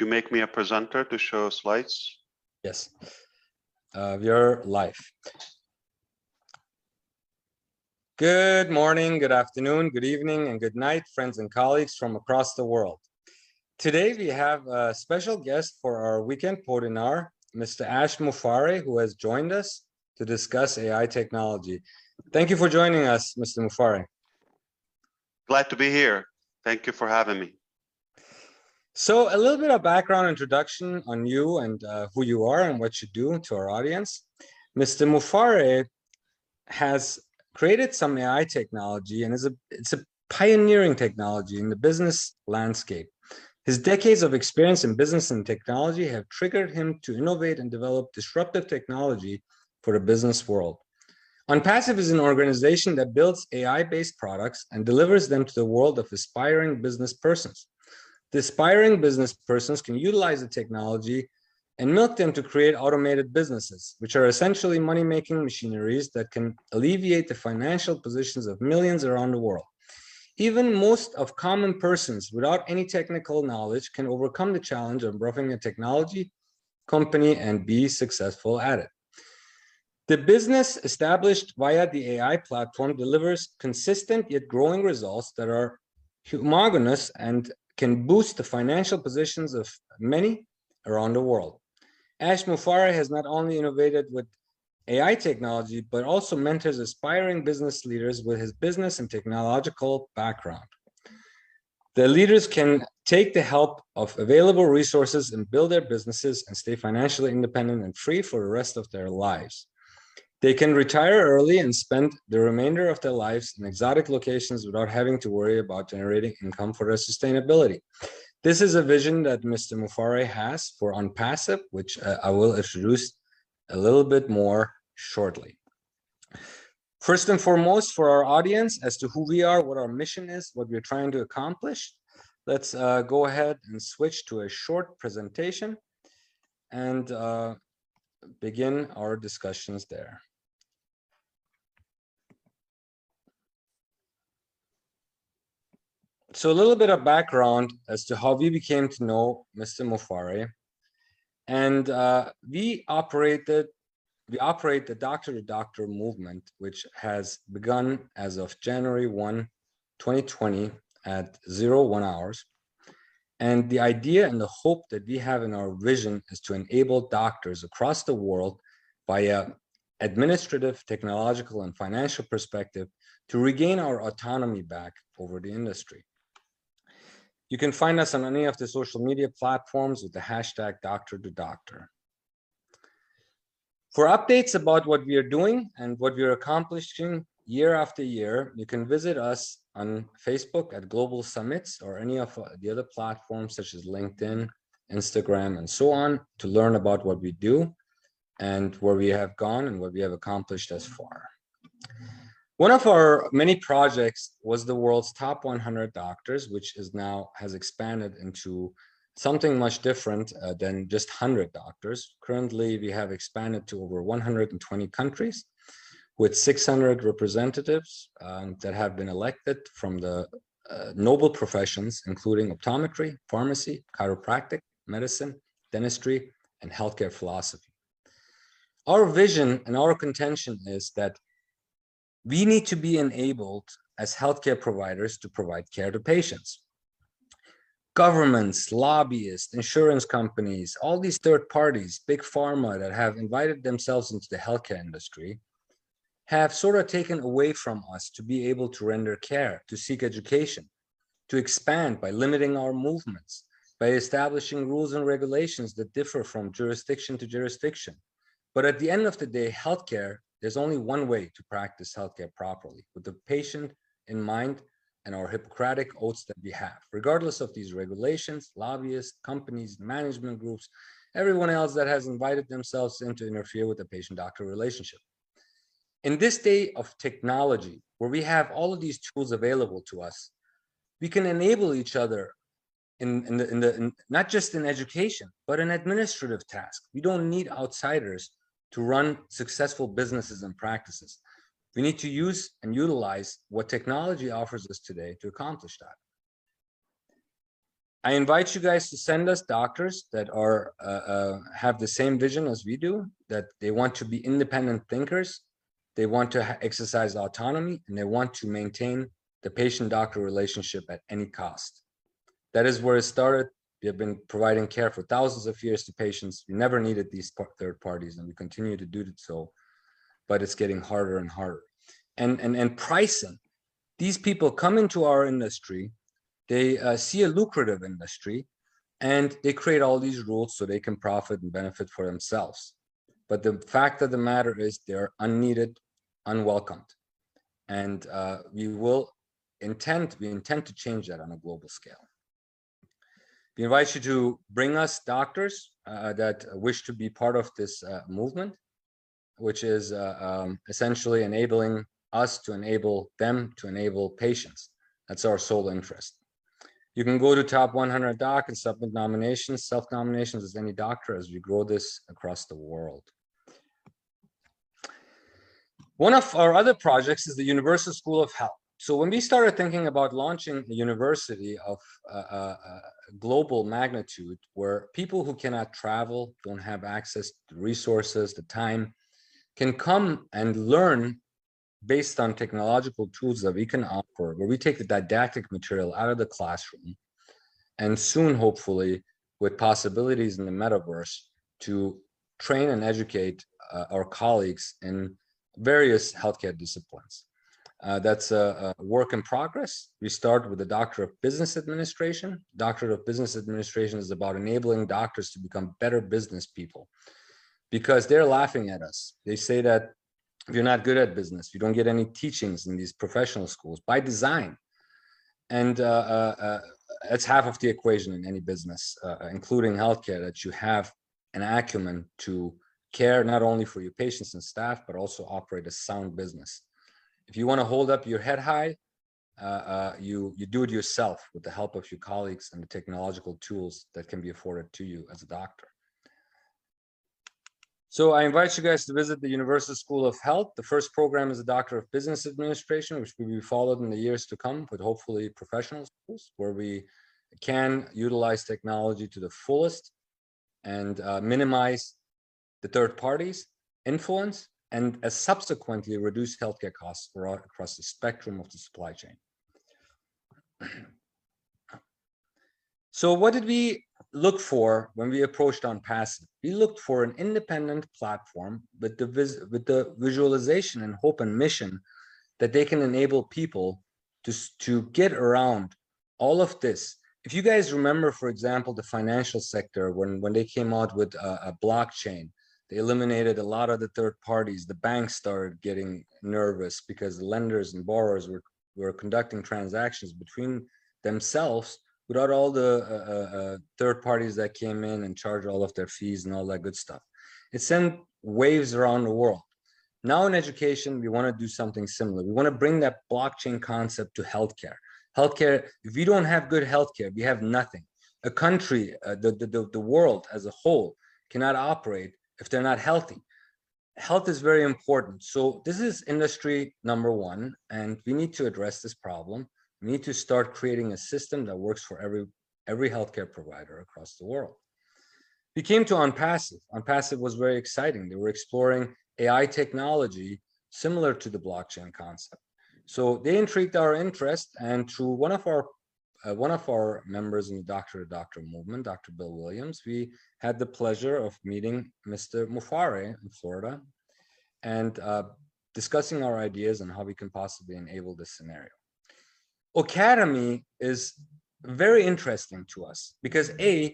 you make me a presenter to show slides? Yes, we are live. Good morning, good afternoon, good evening, and good night, friends and colleagues from across the world. Today, we have a special guest for our weekend Podinar, Mr. Mufareh, who has joined us to discuss AI technology. Thank you for joining us, Mr. Mufareh. Glad to be here. Thank you for having me. So a little bit of background introduction on you and who you are and what you do to our audience. Mr. Mufareh has created some AI technology and it's a pioneering technology in the business landscape. His decades of experience in business and technology have triggered him to innovate and develop disruptive technology for the business world. Onpassive is an organization that builds AI-based products and delivers them to the world of aspiring business persons. The aspiring business persons can utilize the technology and milk them to create automated businesses, which are essentially money-making machineries that can alleviate the financial positions of millions around the world. Even most of common persons without any technical knowledge can overcome the challenge of roughing a technology company and be successful at it. The business established via the AI platform delivers consistent yet growing results that are homogeneous and can boost the financial positions of many around the world. Mufareh has not only innovated with AI technology, but also mentors aspiring business leaders with his business and technological background. The leaders can take the help of available resources and build their businesses and stay financially independent and free for the rest of their lives. They can retire early and spend the remainder of their lives in exotic locations without having to worry about generating income for their sustainability. This is a vision that Mr. Mufareh has for Onpassive, which I will introduce a little bit more shortly. First and foremost, for our audience, as to who we are, what our mission is, what we're trying to accomplish, let's go ahead and switch to a short presentation and begin our discussions there. So a little bit of background as to how we became to know Mr. Mufareh. And we operate the doctor-to-doctor movement, which has begun as of January 1, 2020 at 01 hours. And the idea and the hope that we have in our vision is to enable doctors across the world via administrative, technological, and financial perspective to regain our autonomy back over the industry. You can find us on any of the social media platforms with the hashtag doctor-to-doctor. For updates about what we are doing and what we are accomplishing year after year, you can visit us on Facebook at Global Summits or any of the other platforms such as LinkedIn, Instagram, and so on to learn about what we do and where we have gone and what we have accomplished thus far. One of our many projects was the world's top 100 doctors, which is now has expanded into something much different than just 100 doctors. Currently, we have expanded to over 120 countries with 600 representatives that have been elected from the noble professions, including optometry, pharmacy, chiropractic, medicine, dentistry, and healthcare philosophy. Our vision and our contention is that we need to be enabled as healthcare providers to provide care to patients. Governments, lobbyists, insurance companies, all these third parties, big pharma that have invited themselves into the healthcare industry have sort of taken away from us to be able to render care, to seek education, to expand by limiting our movements, by establishing rules and regulations that differ from jurisdiction to jurisdiction. But at the end of the day, healthcare, there's only one way to practice healthcare properly, with the patient in mind and our Hippocratic oaths that we have, regardless of these regulations, lobbyists, companies, management groups, everyone else that has invited themselves in to interfere with the patient-doctor relationship. In this day of technology, where we have all of these tools available to us, we can enable each other in not just in education, but in administrative tasks. We don't need outsiders to run successful businesses and practices. We need to use and utilize what technology offers us today to accomplish that. I invite you guys to send us doctors that are have the same vision as we do, that they want to be independent thinkers, they want to exercise autonomy, and they want to maintain the patient-doctor relationship at any cost. That is where it started. We have been providing care for thousands of years to patients. We never needed these third parties, and we continue to do so, but it's getting harder and harder. And pricing. These people come into our industry, they see a lucrative industry, and they create all these rules so they can profit and benefit for themselves. But the fact of the matter is they're unneeded, unwelcomed. And we intend to change that on a global scale. We invite you to bring us doctors that wish to be part of this movement, which is essentially enabling us to enable them to enable patients. That's our sole interest. You can go to Top 100 Doc and submit nominations, self-nominations as any doctor as we grow this across the world. One of our other projects is the Universal School of Health. So when we started thinking about launching a university of global magnitude, where people who cannot travel, don't have access to the resources, the time, can come and learn based on technological tools that we can offer, where we take the didactic material out of the classroom, and soon, hopefully, with possibilities in the metaverse, to train and educate our colleagues in various healthcare disciplines. That's a work in progress. We start with a Doctor of Business Administration. Doctor of Business Administration is about enabling doctors to become better business people, because they're laughing at us. They say that if you're not good at business, you don't get any teachings in these professional schools by design. And it's half of the equation in any business, including healthcare, that you have an acumen to care not only for your patients and staff, but also operate a sound business. If you want to hold up your head high, you do it yourself with the help of your colleagues and the technological tools that can be afforded to you as a doctor. So I invite you guys to visit the Universal School of Health. The first program is a Doctor of Business Administration, which will be followed in the years to come with hopefully professional schools, where we can utilize technology to the fullest and minimize the third parties' influence, and subsequently reduce healthcare costs across the spectrum of the supply chain. So what did we look for when we approached Onpassive? We looked for an independent platform with the visualization and hope and mission that they can enable people to get around all of this. If you guys remember, for example, the financial sector, when they came out with a blockchain, they eliminated a lot of the third parties. The banks started getting nervous because the lenders and borrowers were conducting transactions between themselves without all the third parties that came in and charged all of their fees and all that good stuff. It sent waves around the world. Now in education, we want to do something similar. We want to bring that blockchain concept to healthcare. Healthcare, if we don't have good healthcare, we have nothing. A country, the world as a whole cannot operate if they're not healthy. Health is very important. So this is industry number one, and we need to address this problem. We need to start creating a system that works for every healthcare provider across the world. We came to Onpassive. Onpassive was very exciting. They were exploring AI technology similar to the blockchain concept. So they intrigued our interest, and through one of our members in the doctor-to-doctor movement, Dr. Bill Williams, we had the pleasure of meeting Mr. Mufareh in Florida and discussing our ideas on how we can possibly enable this scenario. O-Cadmy is very interesting to us because with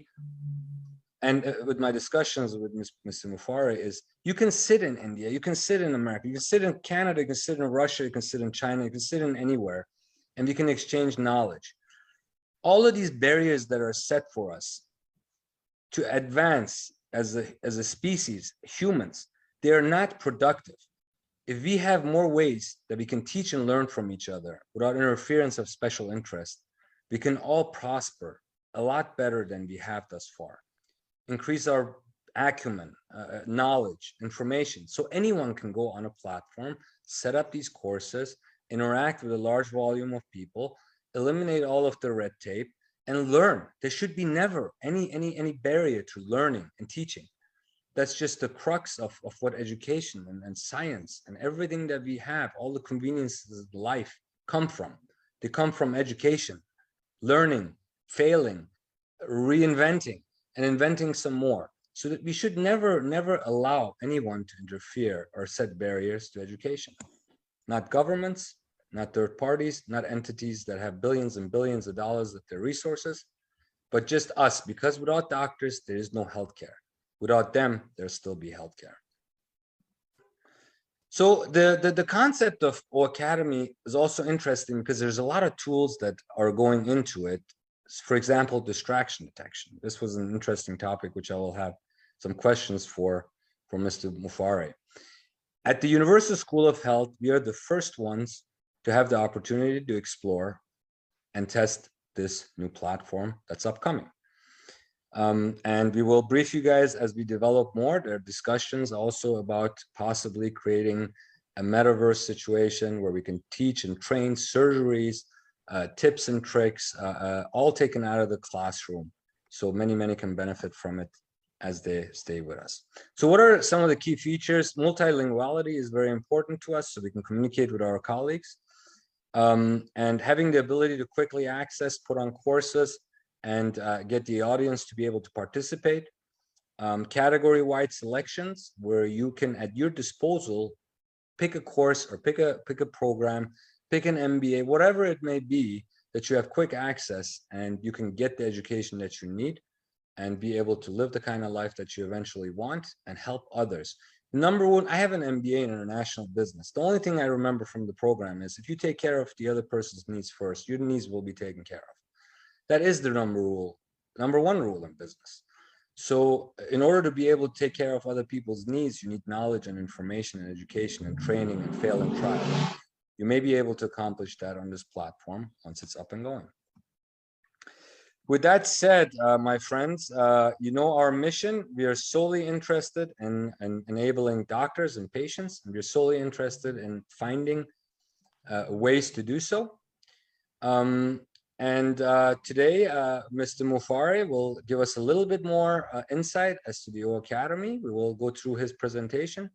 my discussions with Mr. Mufareh, is you can sit in India, you can sit in America, you can sit in Canada, you can sit in Russia, you can sit in China, you can sit in anywhere, and we can exchange knowledge. All of these barriers that are set for us to advance as a species, humans, they are not productive. If we have more ways that we can teach and learn from each other without interference of special interest, we can all prosper a lot better than we have thus far. Increase our acumen, knowledge, information. So anyone can go on a platform, set up these courses, interact with a large volume of people, eliminate all of the red tape, and learn. There should be never any barrier to learning and teaching. That's just the crux of what education and science and everything that we have, all the conveniences of life come from. They come from education, learning, failing, reinventing, and inventing some more. So that we should never allow anyone to interfere or set barriers to education. Not governments, not third parties, not entities that have billions and billions of dollars of their resources, but just us, because without doctors, there is no healthcare. Without them, there'll still be healthcare. So the concept of O-Cadmy is also interesting because there's a lot of tools that are going into it. For example, distraction detection. This was an interesting topic, which I will have some questions for Mr. Mufareh. At the Universal School of Health, we are the first ones to have the opportunity to explore and test this new platform that's upcoming. And we will brief you guys as we develop more. There are discussions also about possibly creating a metaverse situation where we can teach and train surgeries, tips and tricks, all taken out of the classroom. So many can benefit from it as they stay with us. So what are some of the key features? Multilinguality is very important to us so we can communicate with our colleagues. And having the ability to quickly access, put on courses, and get the audience to be able to participate. Category-wide selections where you can, at your disposal, pick a course or pick a program, pick an MBA, whatever it may be, that you have quick access and you can get the education that you need and be able to live the kind of life that you eventually want and help others. Number one, I have an MBA in international business. The only thing I remember from the program is if you take care of the other person's needs first, your needs will be taken care of. That is the number one rule in business. So in order to be able to take care of other people's needs, you need knowledge and information and education and training and fail and try. You may be able to accomplish that on this platform once it's up and going. With that said, my friends, you know our mission. We are solely interested in enabling doctors and patients, and we're solely interested in finding ways to do so. Today, Mr. Mufareh will give us a little bit more insight as to the O-Cadmy. We will go through his presentation.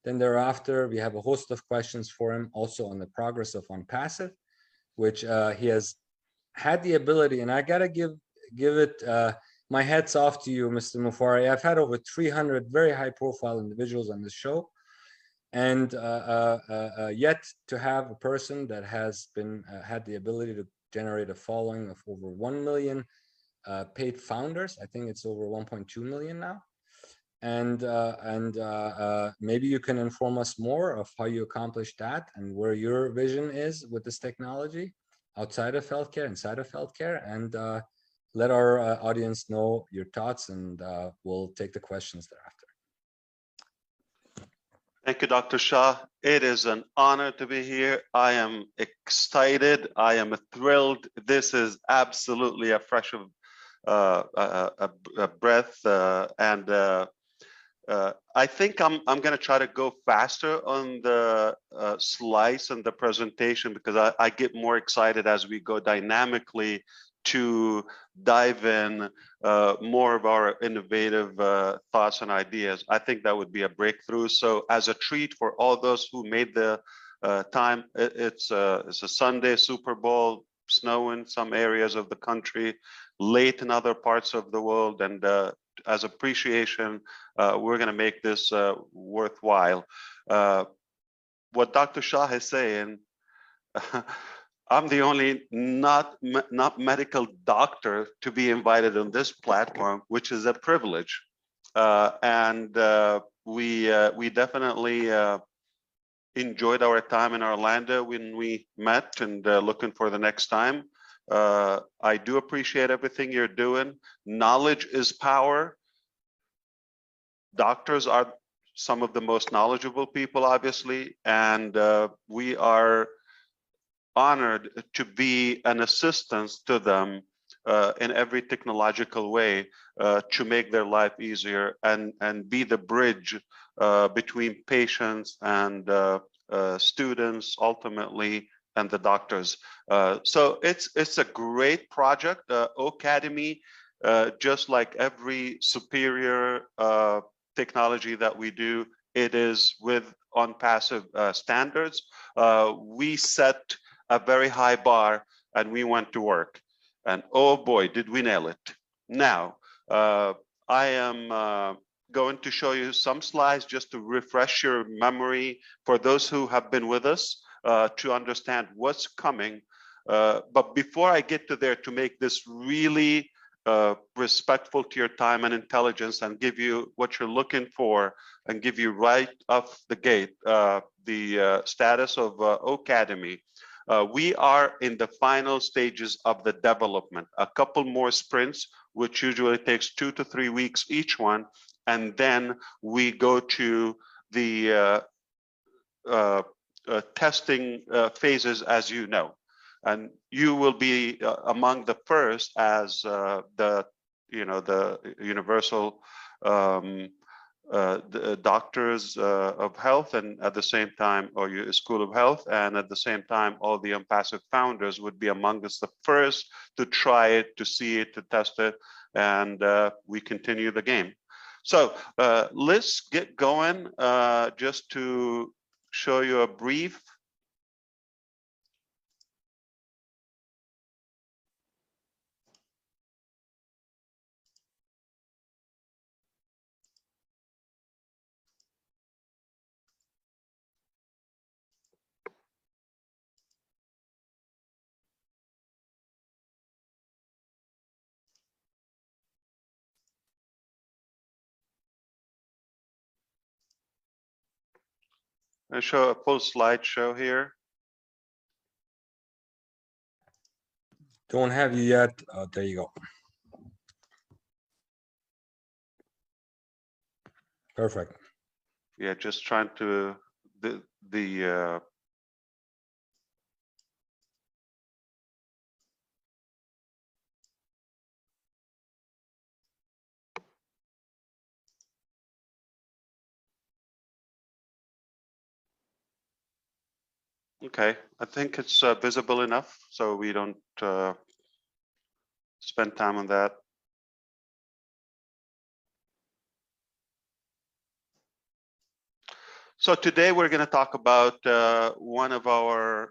Then thereafter, we have a host of questions for him also on the progress of Onpassive, which he has had the ability, and I gotta give it my hats off to you, Mr. Mufareh. I've had over 300 very high-profile individuals on this show, and yet to have a person that has been had the ability to generate a following of over 1 million paid founders. I think it's over 1.2 million now. And maybe you can inform us more of how you accomplished that and where your vision is with this technology outside of healthcare, inside of healthcare, and let our audience know your thoughts, and we'll take the questions thereafter. Thank you, Dr. Shah. It is an honor to be here. I am excited. I am thrilled. This is absolutely a fresh breath, and I think I'm going to try to go faster on the slides and the presentation because I get more excited as we go dynamically to dive in more of our innovative thoughts and ideas. I think that would be a breakthrough. So as a treat for all those who made the time, it's a Sunday, Super Bowl, snow in some areas of the country, late in other parts of the world, and as appreciation, we're going to make this worthwhile. What Dr. Shah is saying, I'm the only not medical doctor to be invited on this platform, which is a privilege. We definitely enjoyed our time in Orlando when we met, and looking for the next time. I do appreciate everything you're doing. Knowledge is power. Doctors are some of the most knowledgeable people, obviously, and we are honored to be an assistance to them in every technological way to make their life easier and be the bridge between patients and students ultimately, the doctors. So it's a great project. O-Cadmy, just like every superior technology that we do, it is with Onpassive standards. We set a very high bar and we went to work. And oh boy, did we nail it. Now, I am going to show you some slides just to refresh your memory for those who have been with us to understand what's coming. But before I get to there, to make this really respectful to your time and intelligence and give you what you're looking for and give you right off the gate the status of O-Cadmy. We are in the final stages of the development, a couple more sprints, which usually takes 2 to 3 weeks each one. And then we go to the testing phases, as you know. And you will be among the first as the universal the doctors of health, and at the same time, or your school of health, and at the same time, all the Onpassive founders would be among us the first to try it, to see it, to test it, and we continue the game. So let's get going. Just to show you a brief. I show a full slideshow here. Don't have you yet. There you go. Perfect. Yeah, just trying to okay, I think it's visible enough, so we don't spend time on that. So today we're going to talk about one of our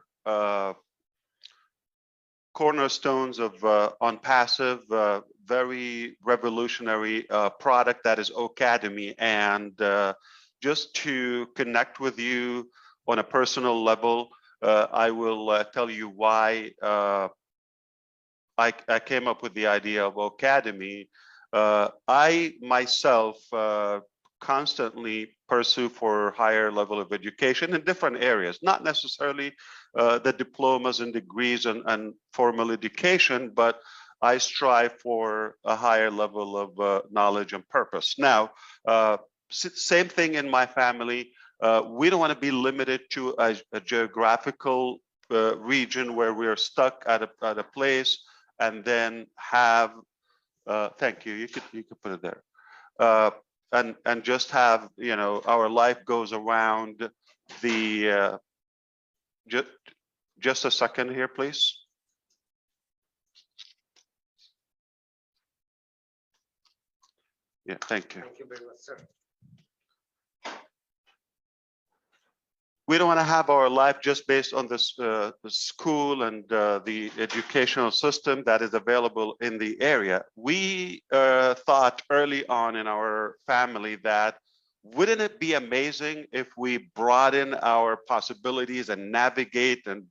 cornerstones of Onpassive, very revolutionary product that is O-Cadmy. And just to connect with you on a personal level, I will tell you why I came up with the idea of O-Cadmy. I myself constantly pursue for higher level of education in different areas, not necessarily the diplomas and degrees and formal education, but I strive for a higher level of knowledge and purpose. Now, same thing in my family. We don't want to be limited to a geographical region where we're stuck at a place and then have, thank you, you could put it there. And just have, you know, our life goes around the, just a second here, please. Yeah, thank you. Thank you very much, sir. We don't want to have our life just based on this the school and the educational system that is available in the area. We thought early on in our family that wouldn't it be amazing if we broaden our possibilities and navigate and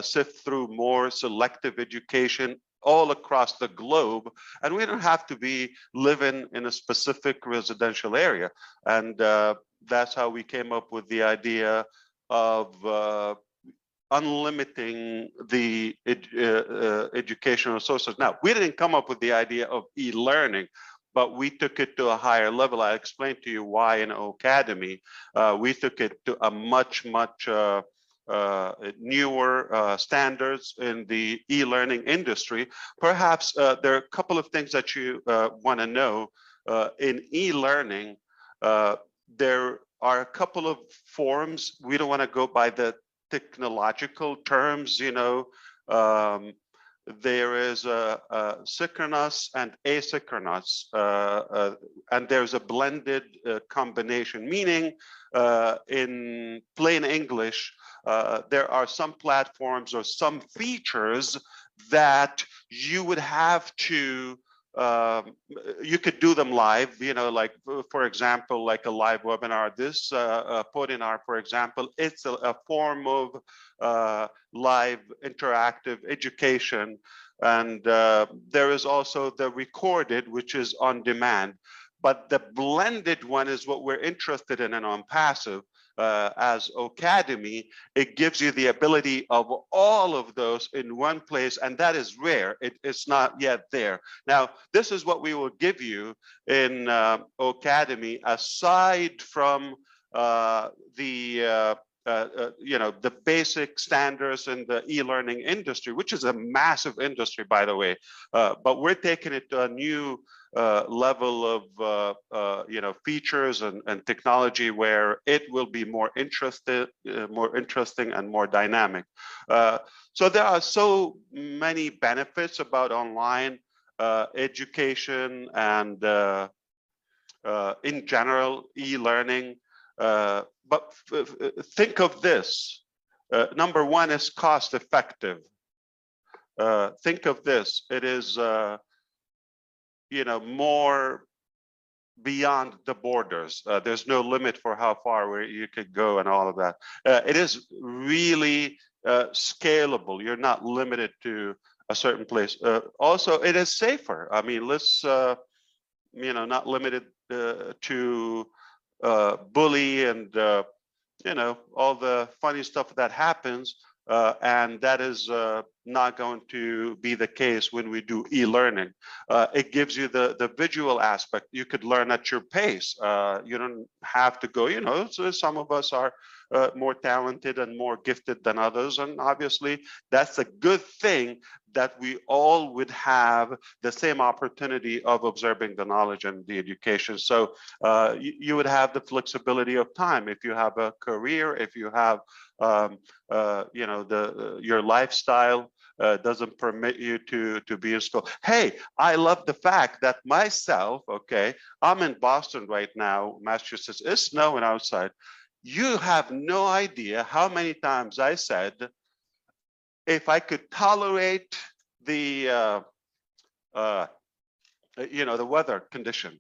sift through more selective education all across the globe, and we don't have to be living in a specific residential area. And that's how we came up with the idea of unlimiting the educational sources. Now, we didn't come up with the idea of e-learning, but we took it to a higher level. I explained to you why in O-Cadmy. We took it to a much newer standards in the e-learning industry. Perhaps there are a couple of things that you want to know. In e-learning, there are a couple of forms. We don't want to go by the technological terms, there is a synchronous and asynchronous, and there's a blended combination, meaning in plain English, there are some platforms or some features that you would have to you could do them live, like, for example, like a live webinar. This Podinar, for example, it's a form of live interactive education. And there is also the recorded, which is on demand. But the blended one is what we're interested in Onpassive. As O-Cadmy, it gives you the ability of all of those in one place, and that is rare. It's not yet there. Now, this is what we will give you in O-Cadmy, aside from the basic standards in the e-learning industry, which is a massive industry, by the way. But we're taking it to a new level of features and technology where it will be more interesting and more dynamic. So there are so many benefits about online education and in general e-learning. But think of this. Number one is cost effective. Think of this. It is more beyond the borders. There's no limit for how far where you could go and all of that. It is really scalable. You're not limited to a certain place. Also, it is safer. I mean, let's not limited to bully and all the funny stuff that happens. And that is not going to be the case when we do e-learning. It gives you the visual aspect. You could learn at your pace. You don't have to go, so some of us are more talented and more gifted than others. And obviously, that's a good thing that we all would have the same opportunity of observing the knowledge and the education. So you would have the flexibility of time if you have a career, if you have your lifestyle doesn't permit you to be in school. Hey, I love the fact that myself, I'm in Boston right now, Massachusetts. It's snowing outside. You have no idea how many times I said, if I could tolerate the the weather condition,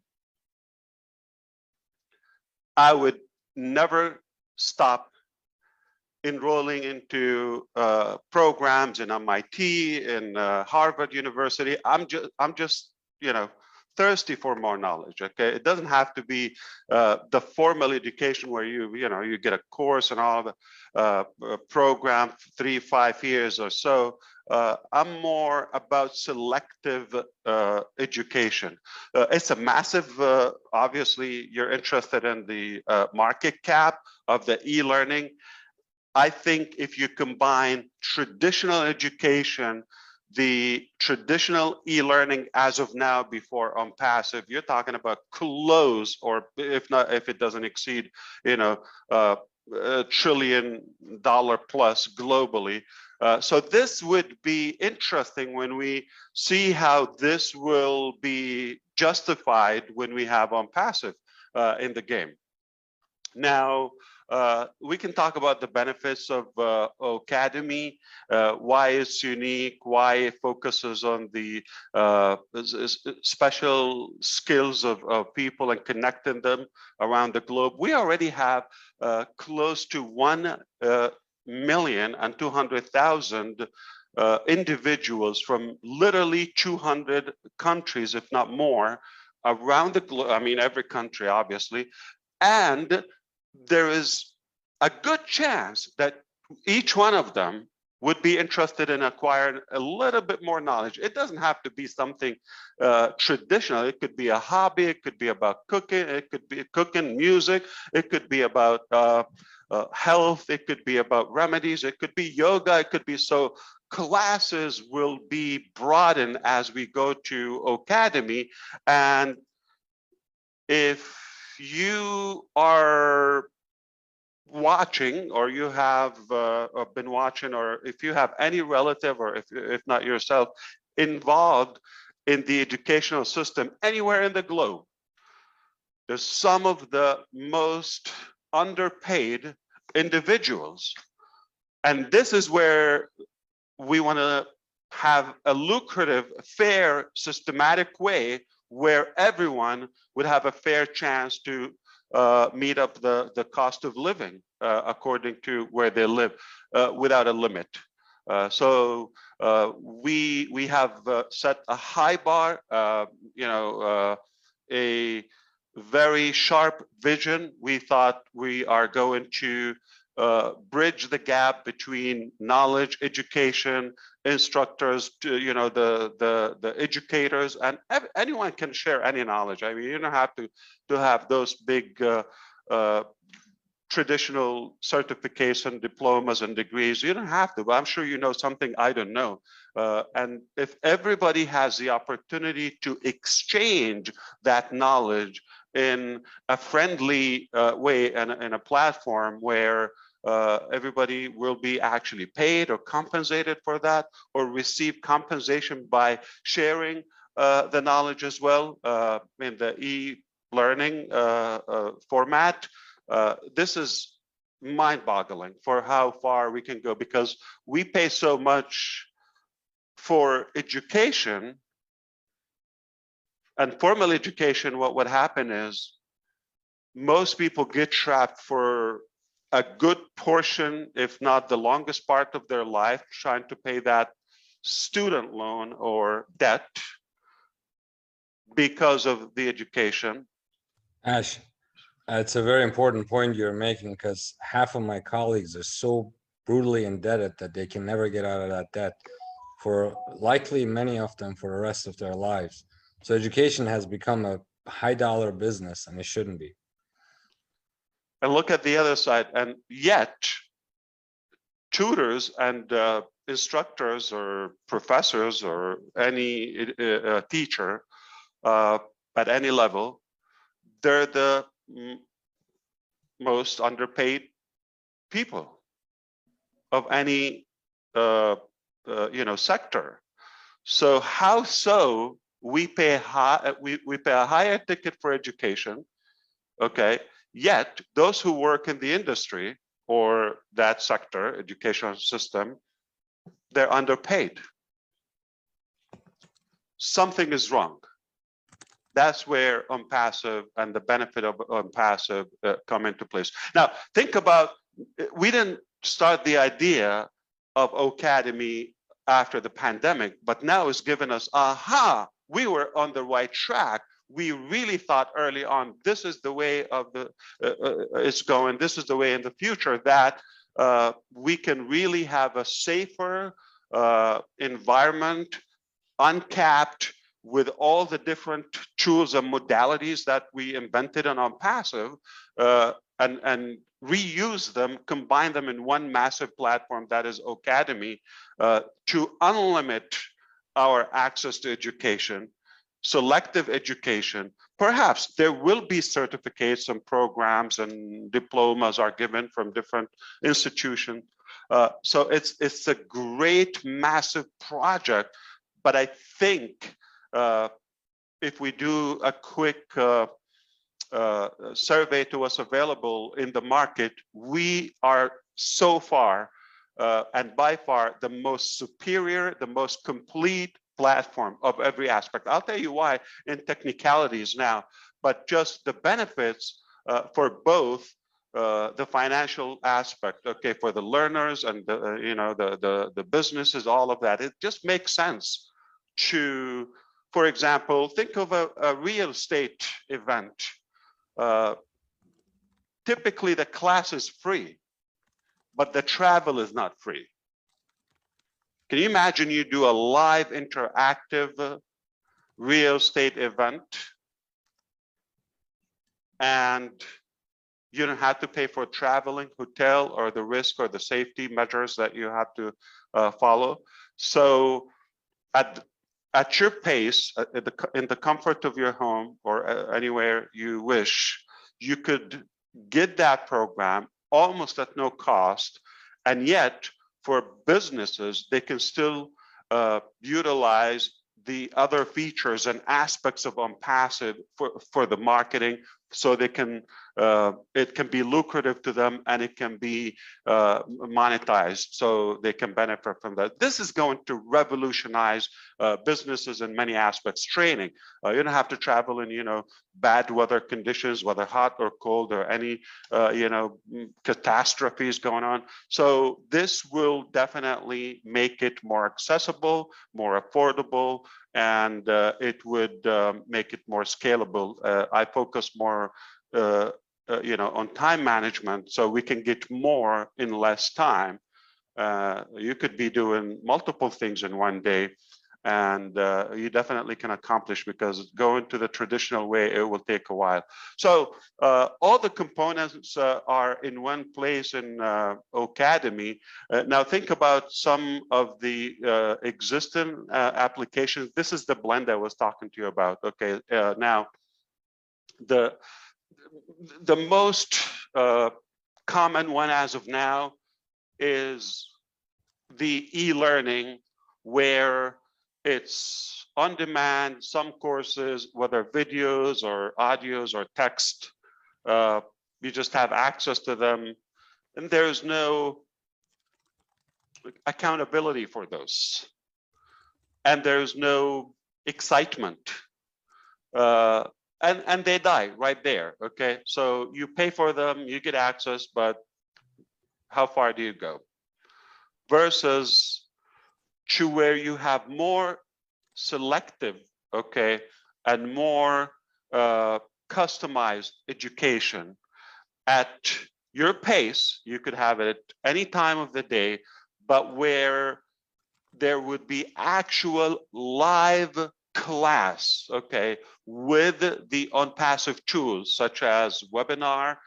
I would never stop enrolling into programs in MIT, in Harvard University. I'm just thirsty for more knowledge. It doesn't have to be the formal education where you get a course and all the program 3-5 years or so. I'm more about selective education. It's a massive, obviously you're interested in the market cap of the e-learning. I think if you combine traditional education, the traditional e-learning as of now before Onpassive, you're talking about close, or if it doesn't exceed, $1 trillion plus globally. So this would be interesting when we see how this will be justified when we have Onpassive in the game. Now, we can talk about the benefits of O-Cadmy, why it's unique, why it focuses on the special skills of people and connecting them around the globe. We already have close to 1,200,000 individuals from literally 200 countries, if not more, around the globe. I mean, every country, obviously. And there is a good chance that each one of them would be interested in acquiring a little bit more knowledge. It doesn't have to be something traditional. It could be a hobby. It could be about cooking. It could be cooking, music. It could be about health. It could be about remedies. It could be yoga. It could be so. Classes will be broadened as we go to O-Cadmy. And if you are watching, or you have or been watching, or if you have any relative, or if not yourself, involved in the educational system anywhere in the globe, there's some of the most underpaid individuals. And this is where we want to have a lucrative, fair, systematic way where everyone would have a fair chance to meet up the cost of living according to where they live without a limit. So we have set a high bar, a very sharp vision. We thought we are going to bridge the gap between knowledge, education, instructors, to, the educators, and anyone can share any knowledge. I mean, you don't have to have those big traditional certification, diplomas, and degrees. You don't have to, but I'm sure you know something I don't know. And if everybody has the opportunity to exchange that knowledge in a friendly way and in a platform where everybody will be actually paid or compensated for that, or receive compensation by sharing the knowledge as well in the e-learning format. This is mind-boggling for how far we can go, because we pay so much for education. And formal education, what would happen is most people get trapped for a good portion, if not the longest part of their life, trying to pay that student loan or debt because of the education. Ash, it's a very important point you're making, because half of my colleagues are so brutally indebted that they can never get out of that debt, for likely many of them for the rest of their lives. So education has become a high dollar business, and it shouldn't be. And look at the other side, and yet tutors and instructors or professors or any teacher at any level, they're the most underpaid people of any sector. So how so we pay we pay a higher ticket for education, okay? Yet those who work in the industry or that sector, educational system, they're underpaid. Something is wrong. That's where Onpassive and the benefit of Onpassive come into place. Now, think about, we didn't start the idea of O-Cadmy after the pandemic, but now it's given us, aha, we were on the right track. We really thought early on, this is the way of the it's going, this is the way in the future that we can really have a safer environment, uncapped, with all the different tools and modalities that we invented on Onpassive, and reuse them, combine them in one massive platform that is O-Cadmy, to unlimit our access to education, selective education. Perhaps there will be certificates and programs and diplomas are given from different institutions. So it's a great, massive project, but I think if we do a quick survey to what's available in the market, we are so far and by far the most superior, the most complete platform of every aspect. I'll tell you why in technicalities now, but just the benefits for both the financial aspect, okay, for the learners and the businesses, all of that. It just makes sense to, for example, think of a real estate event. Typically the class is free, but the travel is not free. Can you imagine you do a live interactive real estate event and you don't have to pay for traveling, hotel, or the risk or the safety measures that you have to follow? So at your pace, in the comfort of your home or anywhere you wish, you could get that program almost at no cost, and yet for businesses, they can still utilize the other features and aspects of Onpassive for the marketing, so they can it can be lucrative to them, and it can be monetized, so they can benefit from that. This is going to revolutionize businesses in many aspects. Training, you don't have to travel in bad weather conditions, whether hot or cold, or any catastrophes going on. So this will definitely make it more accessible, more affordable, and it would make it more scalable. I focus more on time management, so we can get more in less time. You could be doing multiple things in one day, and you definitely can accomplish, because going to the traditional way, it will take a while. So all the components are in one place in O-Cadmy. Now think about some of the existing applications. This is the blend I was talking to you about. Okay, now the most common one as of now is the e-learning, where it's on demand. Some courses, whether videos or audios or text, you just have access to them, and there's no accountability for those, and there's no excitement. And they die right there. Okay, so you pay for them, you get access, but how far do you go? Versus to where you have more selective, okay, and more customized education at your pace. You could have it any time of the day, but where there would be actual live class, okay, with the Onpassive tools such as webinar,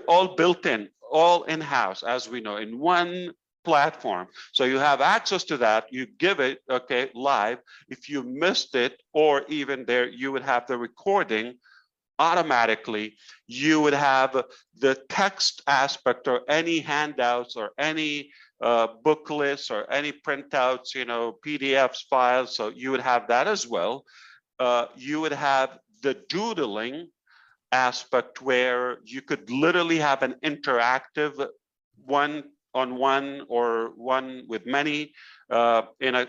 all built in, all in-house, as we know, in one platform. So you have access to that, you give it, okay, live. If you missed it, or even there, you would have the recording automatically. You would have the text aspect, or any handouts, or any booklets, or any printouts, PDFs, files. So you would have that as well. You would have the doodling aspect, where you could literally have an interactive one-on-one or one with many in a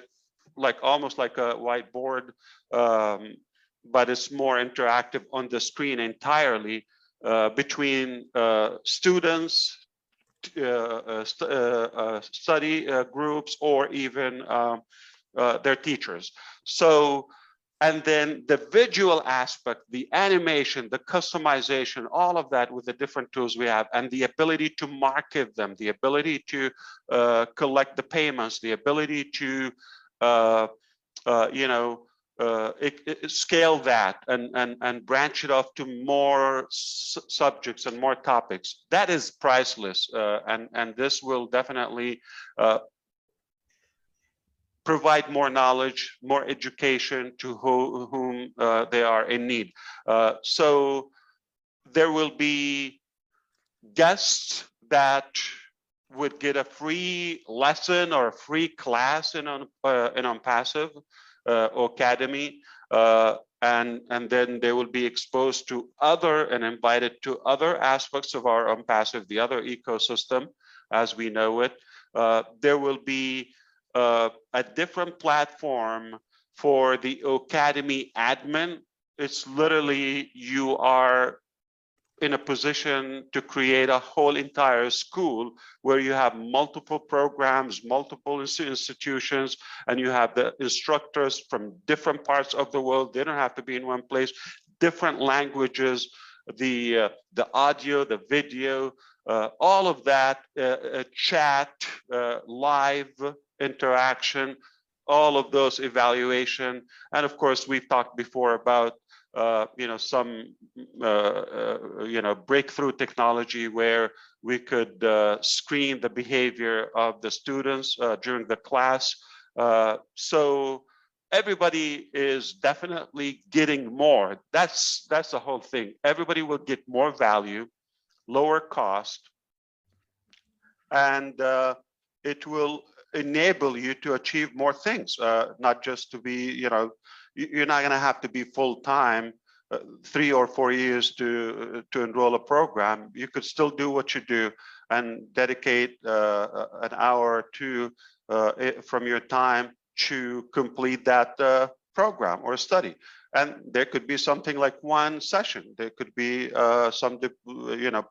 almost like a whiteboard, but it's more interactive on the screen entirely, between students, study groups, or even their teachers. So, and then the visual aspect, the animation, the customization, all of that with the different tools we have, and the ability to market them, the ability to collect the payments, the ability to scale that and branch it off to more subjects and more topics. That is priceless, and this will definitely provide more knowledge, more education to whom they are in need. So there will be guests that would get a free lesson or a free class in Onpassive O-Cadmy, and then they will be exposed to other and invited to other aspects of our Onpassive, the other ecosystem as we know it. There will be a different platform for the O-Cadmy admin. It's literally, you are in a position to create a whole entire school where you have multiple programs, multiple institutions, and you have the instructors from different parts of the world. They don't have to be in one place. Different languages, the audio, the video, all of that, chat, live interaction, all of those evaluation. And of course, we've talked before about some breakthrough technology where we could screen the behavior of the students during the class. So everybody is definitely getting more. That's the whole thing. Everybody will get more value. lower cost, and it will enable you to achieve more things, not just to be, you're not going to have to be full-time 3 or 4 years to enroll a program. You could still do what you do and dedicate an hour or two from your time to complete that program or study. And there could be something like one session. There could be some,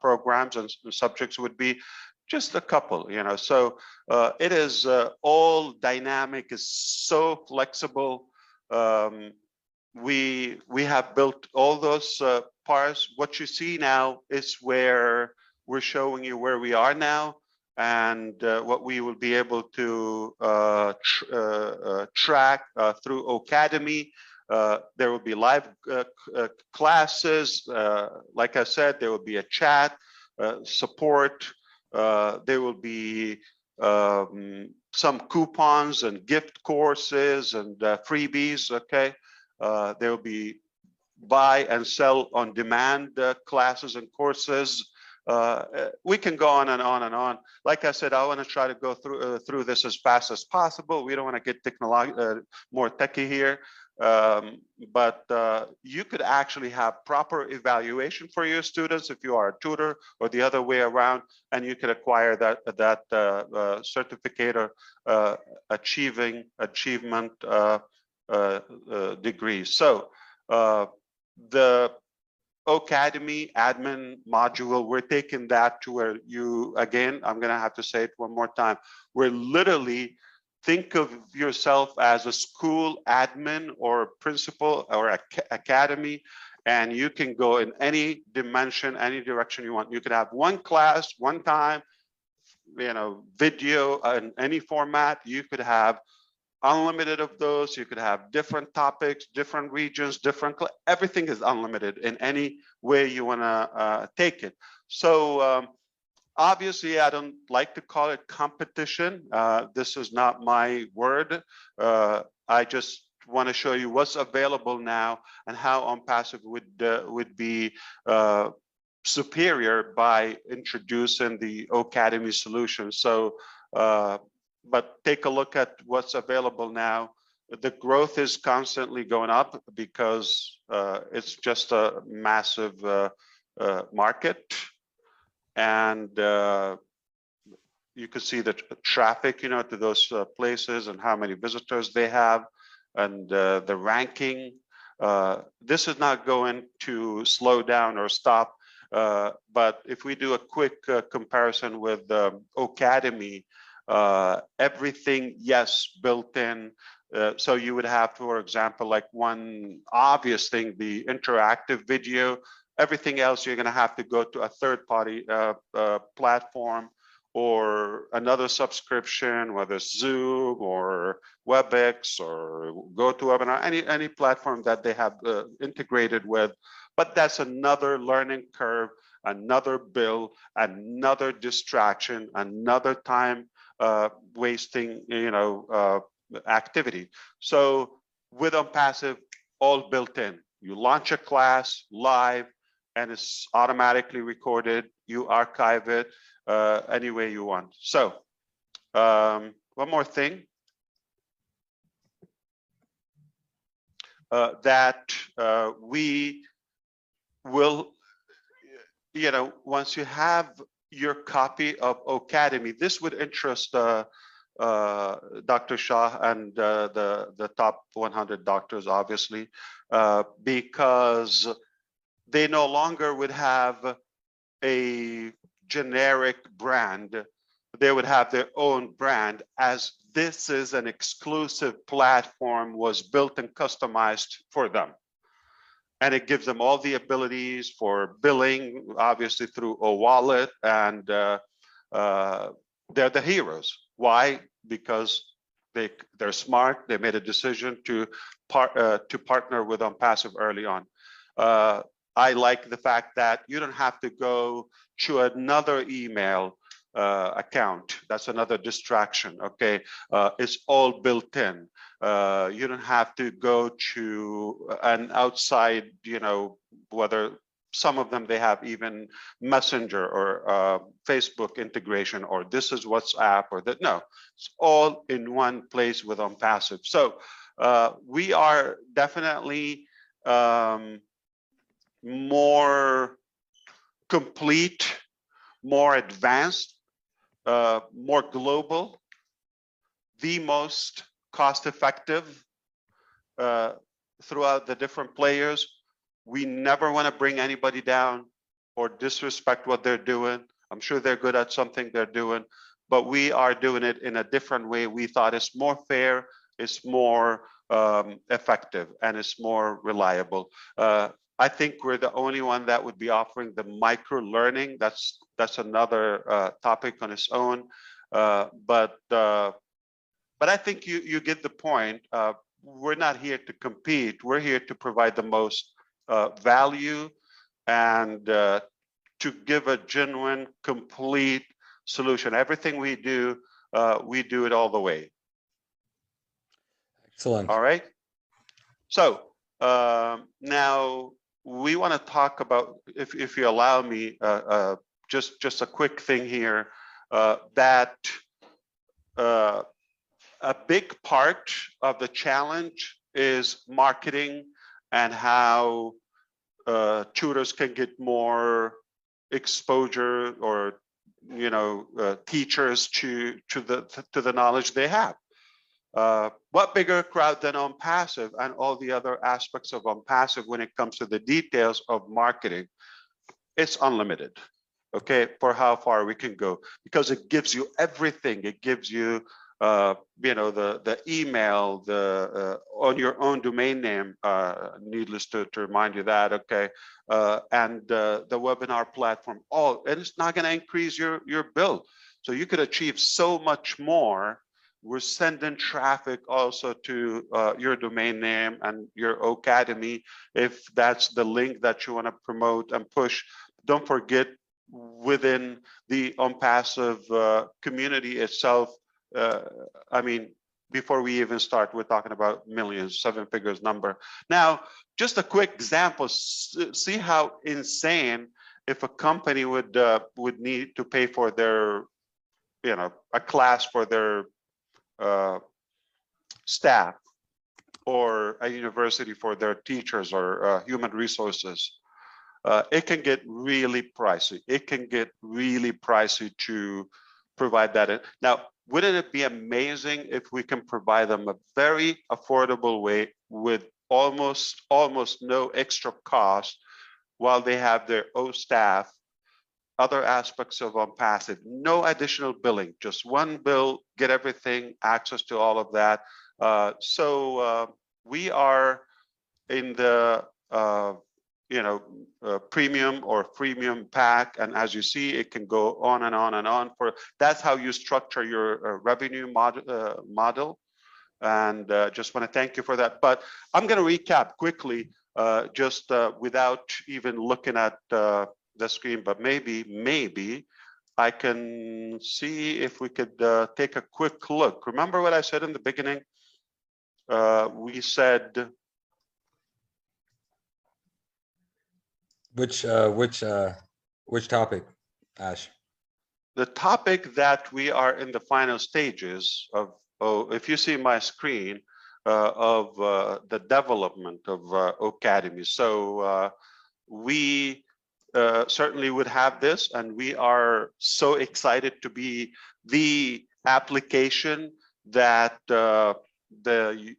programs and subjects would be just a couple, So it is all dynamic, is so flexible. We have built all those parts. What you see now is where we're showing you where we are now, and what we will be able to track through O-Cadmy. There will be live classes. Like I said, there will be a chat, support. There will be some coupons and gift courses and freebies, okay? There will be buy and sell on demand classes and courses. We can go on and on and on. Like I said, I want to try to go through this as fast as possible. We don't want to get more techie here. But you could actually have proper evaluation for your students if you are a tutor, or the other way around, and you can acquire that certificate or achievement degree. So the O-Cadmy admin module, we're taking that to where you, again, I'm going to have to say it one more time. We're literally, think of yourself as a school admin or principal or academy, and you can go in any dimension, any direction you want. You could have one class, one time, video in any format. You could have unlimited of those. You could have different topics, different regions, everything is unlimited in any way you want to take it. So obviously, I don't like to call it competition. This is not my word. I just want to show you what's available now and how Onpassive would be superior by introducing the O-Cadmy solution. So, but take a look at what's available now. The growth is constantly going up because it's just a massive market. And you can see the traffic, to those places and how many visitors they have, and the ranking. This is not going to slow down or stop. But if we do a quick comparison with O-Cadmy, everything, yes, built in. So you would have, for example, like one obvious thing, the interactive video. Everything else, you're going to have to go to a third-party platform or another subscription, whether it's Zoom or WebEx or GoToWebinar, any platform that they have integrated with. But that's another learning curve, another bill, another distraction, another time wasting, activity. So with Onpassive, all built in. You launch a class live, and it's automatically recorded. You archive it any way you want. So one more thing that we will, once you have your copy of O-Cadmy, this would interest Dr. Shah and the top 100 doctors, obviously, because they no longer would have a generic brand. They would have their own brand, as this is an exclusive platform, was built and customized for them. And it gives them all the abilities for billing, obviously through O-Wallet, and they're the heroes. Why? Because they're smart. They made a decision to partner with Onpassive early on. I like the fact that you don't have to go to another email account. That's another distraction. Okay, it's all built in. You don't have to go to an outside, whether some of them, they have even Messenger or Facebook integration, or this is WhatsApp, or that. No, it's all in one place with Onpassive. So we are definitely more complete, more advanced, more global, the most cost-effective throughout the different players. We never want to bring anybody down or disrespect what they're doing. I'm sure they're good at something they're doing, but we are doing it in a different way. We thought it's more fair, it's more effective, and it's more reliable. I think we're the only one that would be offering the micro learning. That's another topic on its own. But I think you get the point. We're not here to compete. We're here to provide the most value and to give a genuine, complete solution. Everything we do it all the way. Excellent. All right. So now we want to talk about, if you allow me, just a quick thing here, that a big part of the challenge is marketing and how tutors can get more exposure, or teachers to the knowledge they have. What bigger crowd than Onpassive and all the other aspects of Onpassive when it comes to the details of marketing? It's unlimited, okay, for how far we can go, because it gives you everything. It gives you the email, on your own domain name, needless to remind you that, okay, and the webinar platform, and it's not going to increase your bill. So you could achieve so much more. We're sending traffic also to your domain name and your O-Cadmy, if that's the link that you want to promote and push. Don't forget, within the Onpassive community itself, I mean, before we even start, we're talking about millions, 7 figures number. Now, just a quick example. See how insane if a company would need to pay for their, a class for their staff, or a university for their teachers, or human resources. It can get really pricey. It can get really pricey to provide that. Now, wouldn't it be amazing if we can provide them a very affordable way with almost no extra cost, while they have their own staff, other aspects of Onpassive, no additional billing, just one bill, get everything, access to all of that. So we are in the premium or freemium pack, and as you see, it can go on and on and on. That's how you structure your revenue model. And just want to thank you for that. But I'm going to recap quickly, just without even looking at the screen, but maybe I can see if we could take a quick look. Remember what I said in the beginning? We said, which topic, Ash? The topic that we are in the final stages of, if you see my screen, of the development of O-Cadmy. So we certainly would have this, and we are so excited to be the application that the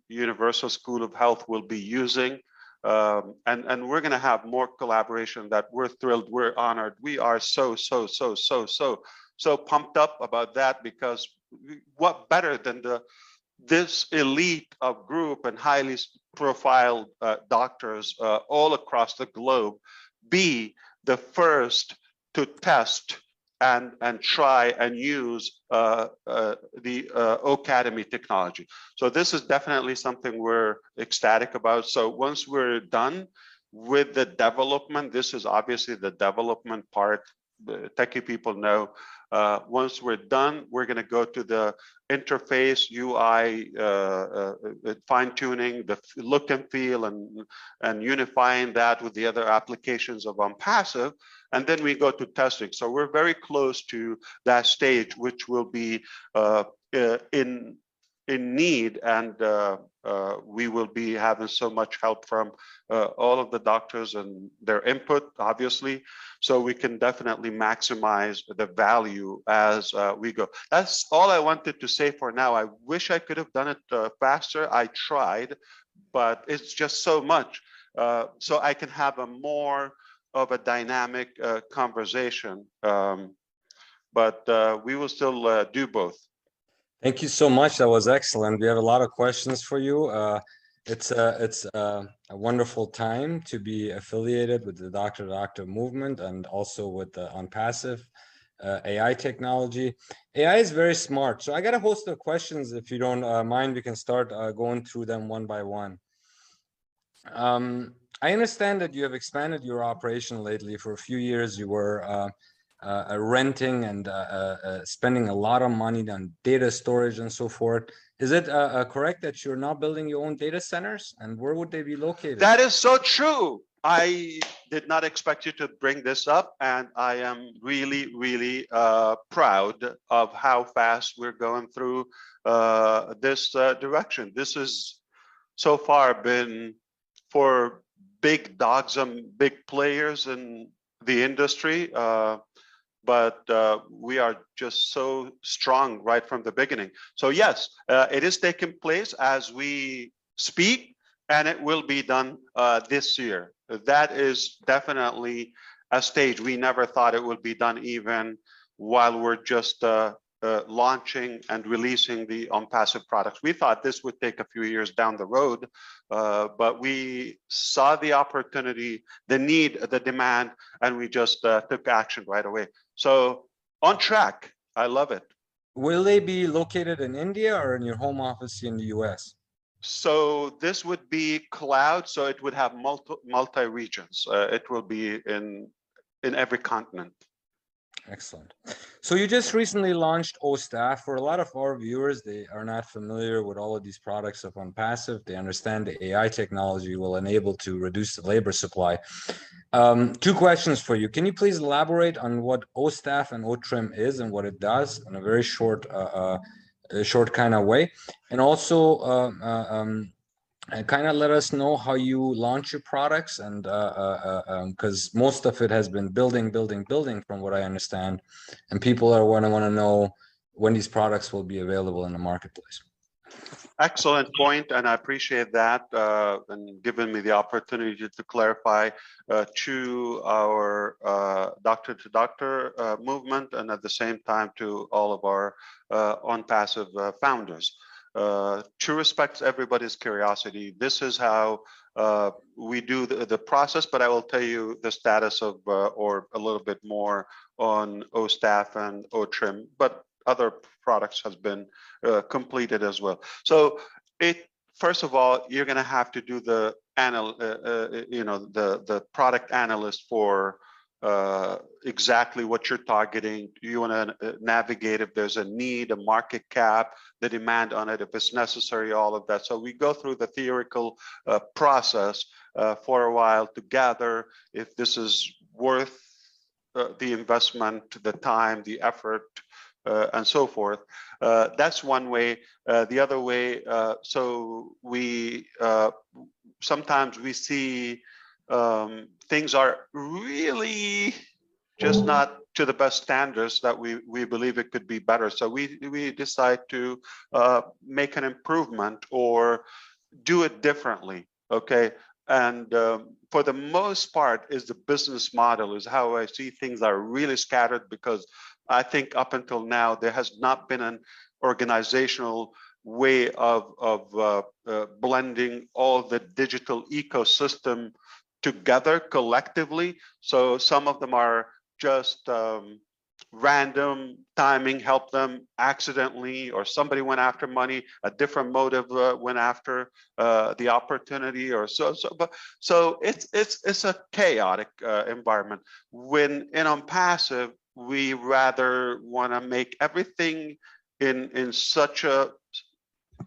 Universal School of Health will be using. And we're going to have more collaboration that we're thrilled, we're honored. We are so pumped up about that, because what better than this elite of group and highly profiled doctors all across the globe be the first to test and try and use the O-Cadmy technology. So this is definitely something we're ecstatic about. So once we're done with the development, this is obviously the development part. techie people know, once we're done, we're going to go to the interface, UI, fine-tuning, the look and feel, and unifying that with the other applications of Onpassive, and then we go to testing. So we're very close to that stage, which will be in need, and we will be having so much help from all of the doctors and their input, obviously, so we can definitely maximize the value as we go. That's all I wanted to say for now. I wish I could have done it faster. I tried, but it's just so much. So I can have a more of a dynamic conversation, but we will still do both. Thank you so much. That was excellent. We have a lot of questions for you. It's a wonderful time to be affiliated with the doctor-to-doctor movement and also with the Onpassive AI technology. AI is very smart. So I got a host of questions. If you don't mind, we can start going through them one by one. I understand that you have expanded your operation lately. For a few years, you were renting and spending a lot of money on data storage and so forth. Is it correct that you're now building your own data centers, and where would they be located? That is so true. I did not expect you to bring this up, and I am really, really proud of how fast we're going through this direction. This has so far been for big dogs and big players in the industry. But we are just so strong right from the beginning. So yes, it is taking place as we speak, and it will be done this year. That is definitely a stage. We never thought it would be done even while we're just launching and releasing the Onpassive products. We thought this would take a few years down the road, but we saw the opportunity, the need, the demand, and we just took action right away. So on track. I love it. Will they be located in India or in your home office in the US? So this would be cloud, so it would have multi regions. It will be in every continent. Excellent. So you just recently launched O-Staff. For a lot of our viewers, they are not familiar with all of these products of Onpassive. They understand the AI technology will enable to reduce the labor supply. Two questions for you. Can you please elaborate on what O-Staff and O-Trim is and what it does in a very short kind of way? And also kind of let us know how you launch your products, and because most of it has been building from what I understand, and people are want to know when these products will be available in the marketplace. Excellent point, and I appreciate that and giving me the opportunity to clarify to our doctor-to-doctor movement, and at the same time to all of our Onpassive founders. To respect everybody's curiosity, this is how we do the process, but I will tell you the status of or a little bit more on O-Staff and O-Trim, but other products has been completed as well. So first of all, you're going to have to do the the product analyst for exactly what you're targeting. You want to navigate if there's a need, a market cap, the demand on it, if it's necessary, all of that. So we go through the theoretical process for a while to gather if this is worth the investment, the time, the effort, and so forth. That's one way. The other way, so we sometimes we see things are really just not to the best standards that we believe it could be better. So we decide to make an improvement or do it differently. Okay. And for the most part is the business model, is how I see things are really scattered, because I think up until now, there has not been an organizational way of blending all the digital ecosystem together collectively. So some of them are just random timing helped them accidentally, or somebody went after money, a different motive went after the opportunity, or so it's a chaotic environment. When in Onpassive, we rather want to make everything in such a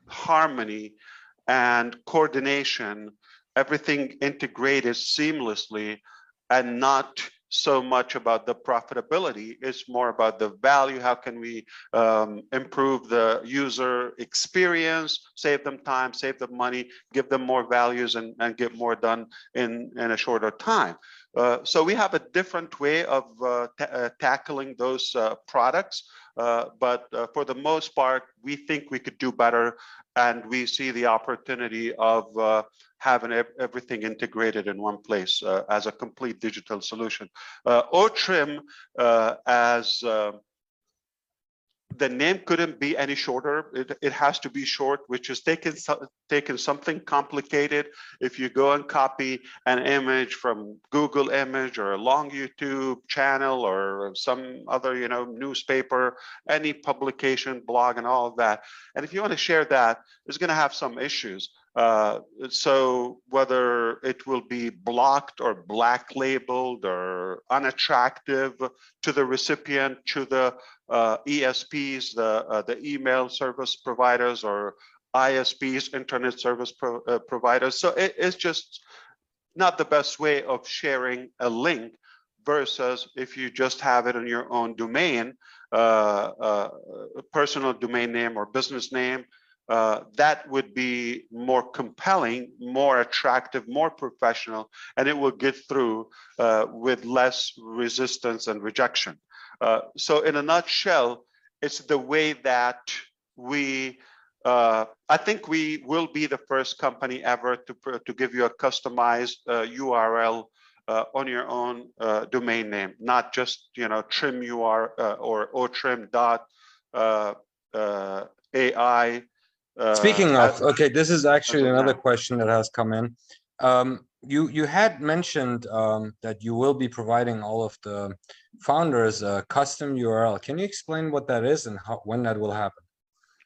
harmony and coordination, everything integrated seamlessly, and not so much about the profitability. It's more about the value. How can we improve the user experience, save them time, save them money, give them more values, and get more done in a shorter time. So we have a different way of tackling those products. But for the most part, we think we could do better, and we see the opportunity of having everything integrated in one place as a complete digital solution. O-Trim, as the name couldn't be any shorter. It has to be short, which is taking something complicated. If you go and copy an image from Google Image or a long YouTube channel or some other, newspaper, any publication, blog, and all of that, and if you want to share that, it's going to have some issues. So whether it will be blocked or black labeled or unattractive to the recipient, to the ESPs, the email service providers, or ISPs, internet service providers. So it's just not the best way of sharing a link, versus if you just have it in your own domain, personal domain name or business name. That would be more compelling, more attractive, more professional, and it will get through with less resistance and rejection. So in a nutshell, it's the way that we, I think we will be the first company ever to give you a customized URL on your own domain name, not just, trim UR or otrim.ai. Speaking of, okay, this is actually another question that has come in. You had mentioned that you will be providing all of the founders a custom URL. Can you explain what that is and when that will happen?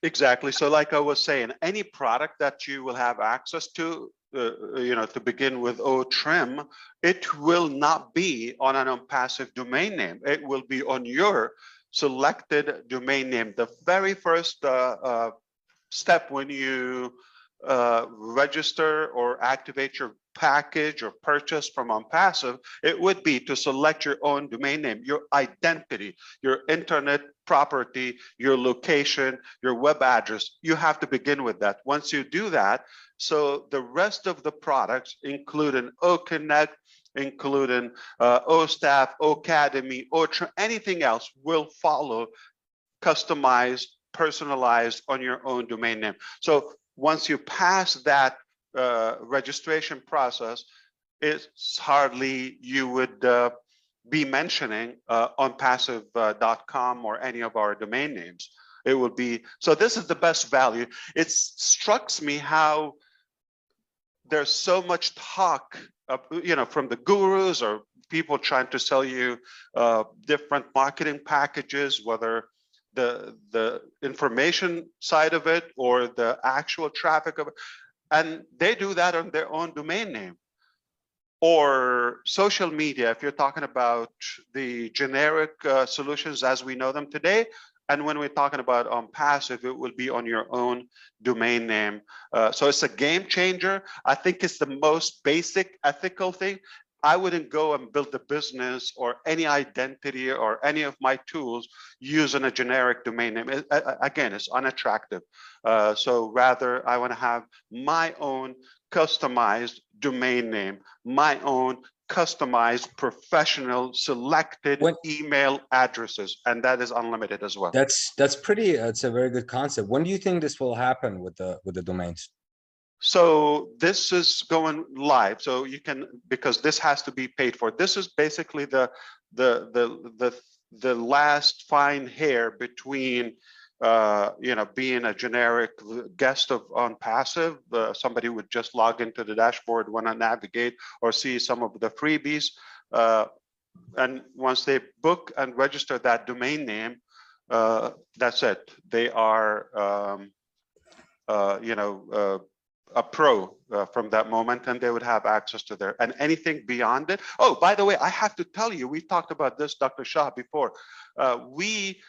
Exactly. So like I was saying, any product that you will have access to, to begin with O-Trim, it will not be on an Onpassive domain name. It will be on your selected domain name. The very first step when you register or activate your package or purchase from Onpassive, it would be to select your own domain name, your identity, your internet property, your location, your web address. You have to begin with that. Once you do that, so the rest of the products, including O-Connect, including O-Staff, O-Cadmy, anything else will follow, customized, personalized on your own domain name. So once you pass that registration process, it's hardly you would be mentioning onpassive.com or any of our domain names. It would be, so this is the best value. It strikes me how there's so much talk, from the gurus or people trying to sell you different marketing packages, whether the information side of it or the actual traffic of it, and they do that on their own domain name. Or social media, if you're talking about the generic solutions as we know them today, and when we're talking about Onpassive, it will be on your own domain name. So it's a game changer. I think it's the most basic ethical thing. I wouldn't go and build a business or any identity or any of my tools using a generic domain name. Again, it's unattractive. So rather, I want to have my own customized domain name, my own customized professional selected email addresses, and that is unlimited as well. That's pretty. It's a very good concept. When do you think this will happen with the domains? So this is going live. So you can, because this has to be paid for. This is basically the last fine hair between being a generic guest of Onpassive. Somebody would just log into the dashboard, want to navigate or see some of the freebies. and once they book and register that domain name, that's it. They are, a pro from that moment, and they would have access to their, and anything beyond it. Oh, by the way, I have to tell you, we talked about this, Dr. Shah, before. We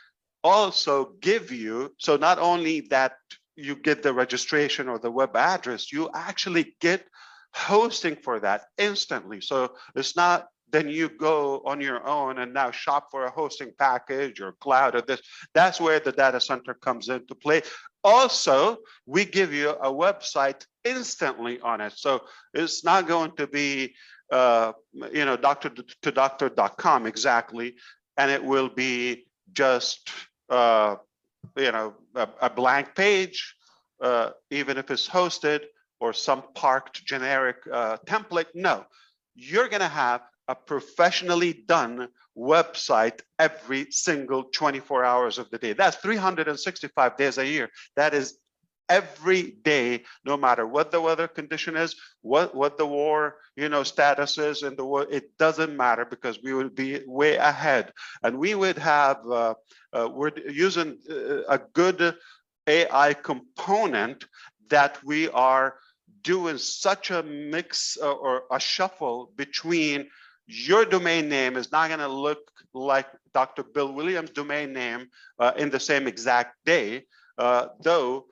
also give you, so not only that you get the registration or the web address, you actually get hosting for that instantly. So it's not then you go on your own and now shop for a hosting package or cloud or this. That's where the data center comes into play. Also, we give you a website instantly on it. So it's not going to be, doctor to doctor.com exactly. And it will be just, a blank page, even if it's hosted or some parked generic template. No, you're going to have a professionally done website every single 24 hours of the day. That's 365 days a year. That is every day, no matter what the weather condition is, what the war, status is in the world. It doesn't matter, because we would be way ahead, and we would have. We're using a good AI component that we are doing such a mix or a shuffle between. Your domain name is not going to look like Dr. Bill Williams' domain name in the same exact day, though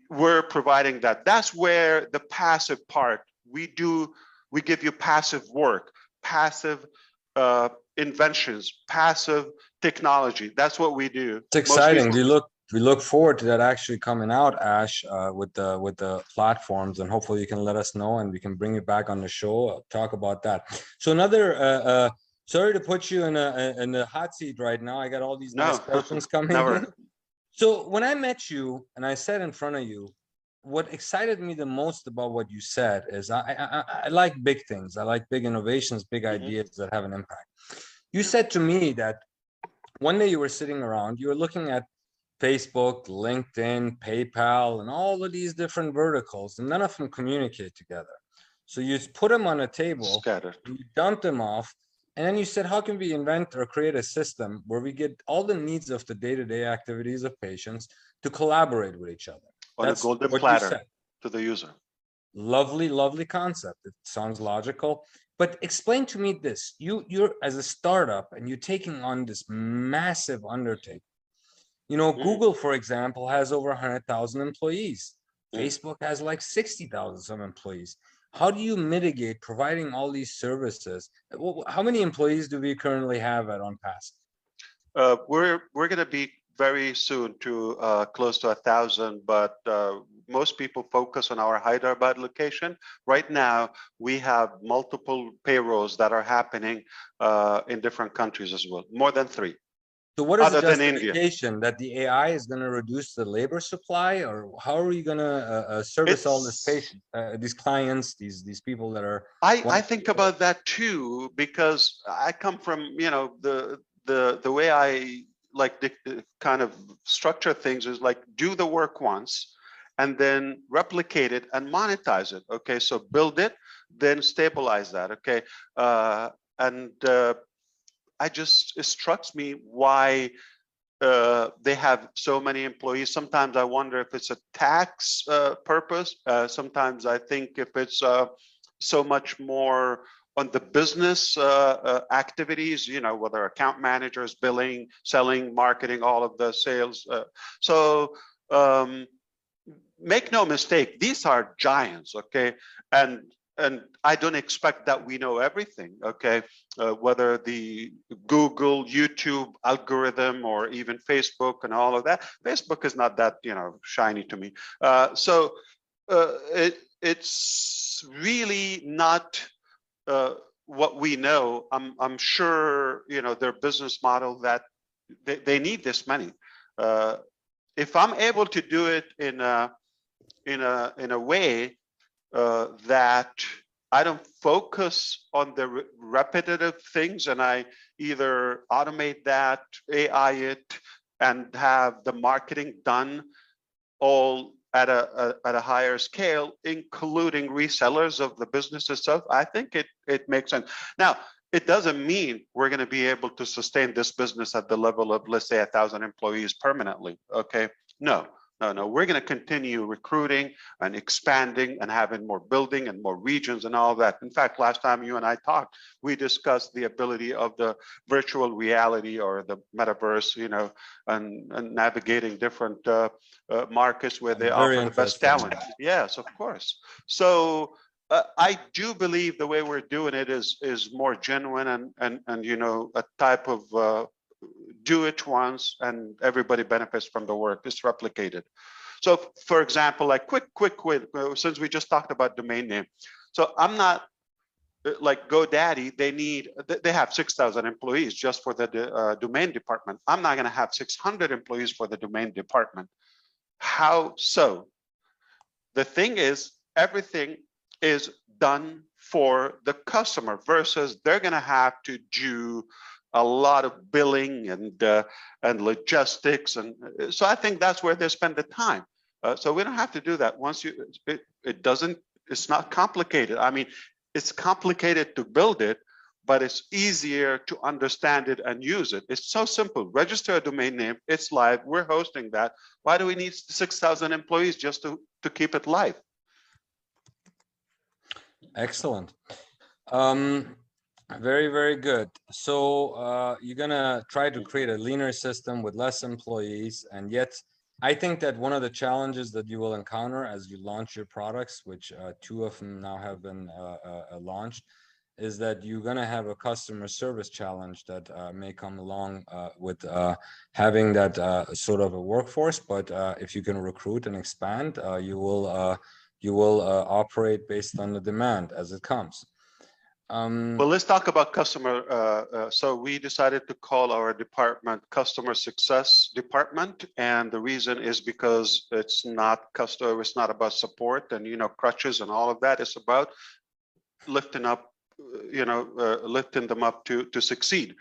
we're providing that. That's where the passive part, we give you passive work, passive inventions, passive technology. That's what we do. It's exciting. We look forward to that actually coming out, Ash, with the platforms, and hopefully you can let us know and we can bring it back on the show, talk about that. So another, sorry to put you in the hot seat right now. I got all these nice questions coming in. So when I met you and I sat in front of you, what excited me the most about what you said is I like big things. I like big innovations, big ideas that have an impact. You said to me that one day you were sitting around, you were looking at Facebook, LinkedIn, PayPal, and all of these different verticals, and none of them communicate together. So you put them on a table, you dump them off, and then you said, how can we invent or create a system where we get all the needs of the day-to-day activities of patients to collaborate with each other? That's a golden platter to the user. Lovely, lovely concept. It sounds logical. But explain to me this. You're as a startup, and you're taking on this massive undertaking. Google, for example, has over 100,000 employees. Facebook has like 60,000 some employees. How do you mitigate providing all these services? How many employees do we currently have at Onpass? We're going to be very soon to close to 1,000, but most people focus on our Hyderabad location. Right now, we have multiple payrolls that are happening in different countries as well, more than 3. So what is the justification that the AI is going to reduce the labor supply, or how are you going to service all this patient, these clients, these people that are? I think about that too, because I come from the way I like to kind of structure things is like do the work once, and then replicate it and monetize it. Okay, so build it, then stabilize that. Okay, it strikes me why they have so many employees. Sometimes I wonder if it's a tax purpose. Sometimes I think if it's so much more on the business activities, whether account managers, billing, selling, marketing, all of the sales. Make no mistake, these are giants, okay? And I don't expect that we know everything, okay? Whether the Google, YouTube algorithm, or even Facebook and all of that. Facebook is not that, shiny to me. It's really not what we know. I'm sure, their business model that they need this money. If I'm able to do it in a way that I don't focus on the repetitive things, and I either automate that, AI it, and have the marketing done all at a higher scale, including resellers of the business itself, I think it makes sense. Now, it doesn't mean we're going to be able to sustain this business at the level of, let's say, 1,000 employees permanently. Okay, no. We're going to continue recruiting and expanding and having more building and more regions and all that. In fact, last time you and I talked, we discussed the ability of the virtual reality or the metaverse, and navigating different markets where they offer the best talent. Yes, of course. So I do believe the way we're doing it is more genuine and a type of do it once and everybody benefits from the work. It's replicated. So for example, like quick, since we just talked about domain name. So I'm not like GoDaddy, they have 6,000 employees just for the domain department. I'm not going to have 600 employees for the domain department. How so? The thing is, everything is done for the customer versus they're going to have to do a lot of billing and logistics, and so I think that's where they spend the time. So we don't have to do that. Once it's not complicated. I mean, it's complicated to build it, but it's easier to understand it and use it. It's so simple. Register a domain name. It's live. We're hosting that. Why do we need 6,000 employees just to keep it live? Excellent. Very, very good. So you're gonna try to create a leaner system with less employees, and yet I think that one of the challenges that you will encounter as you launch your products, which 2 of them now have been launched, is that you're gonna have a customer service challenge that may come along with having that sort of a workforce. But if you can recruit and expand, you will operate based on the demand as it comes. Well, let's talk about customer. So we decided to call our department Customer Success Department, and the reason is because it's not about support and crutches and all of that. It's about lifting up, lifting them up to succeed.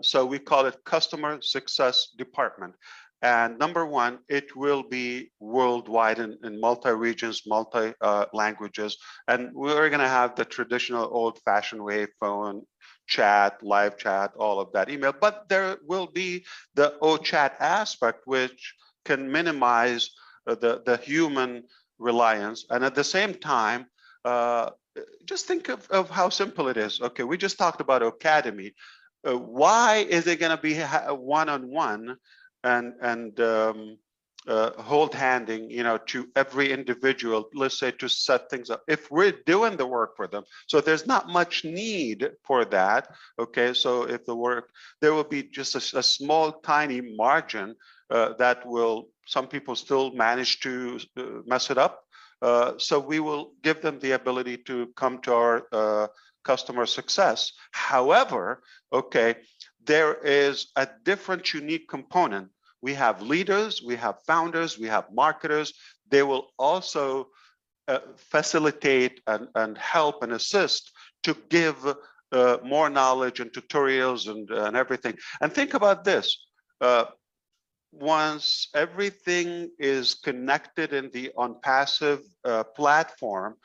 So we call it Customer Success Department. And number one, it will be worldwide in multi-regions, multi-languages. And we're going to have the traditional old-fashioned way, phone, chat, live chat, all of that, email. But there will be the O-Chat aspect, which can minimize the human reliance. And at the same time, just think of how simple it is. Okay, we just talked about O-Cadmy. Why is it going to be one-on-one? And hold handing, to every individual, let's say, to set things up. If we're doing the work for them, so there's not much need for that. Okay, so if there will be just a small, tiny margin that will, some people still manage to mess it up. So we will give them the ability to come to our customer success. However, okay, there is a different, unique component. We have leaders, we have founders, we have marketers. They will also facilitate and help and assist to give more knowledge and tutorials and everything. And think about this. Once everything is connected in the Onpassive platform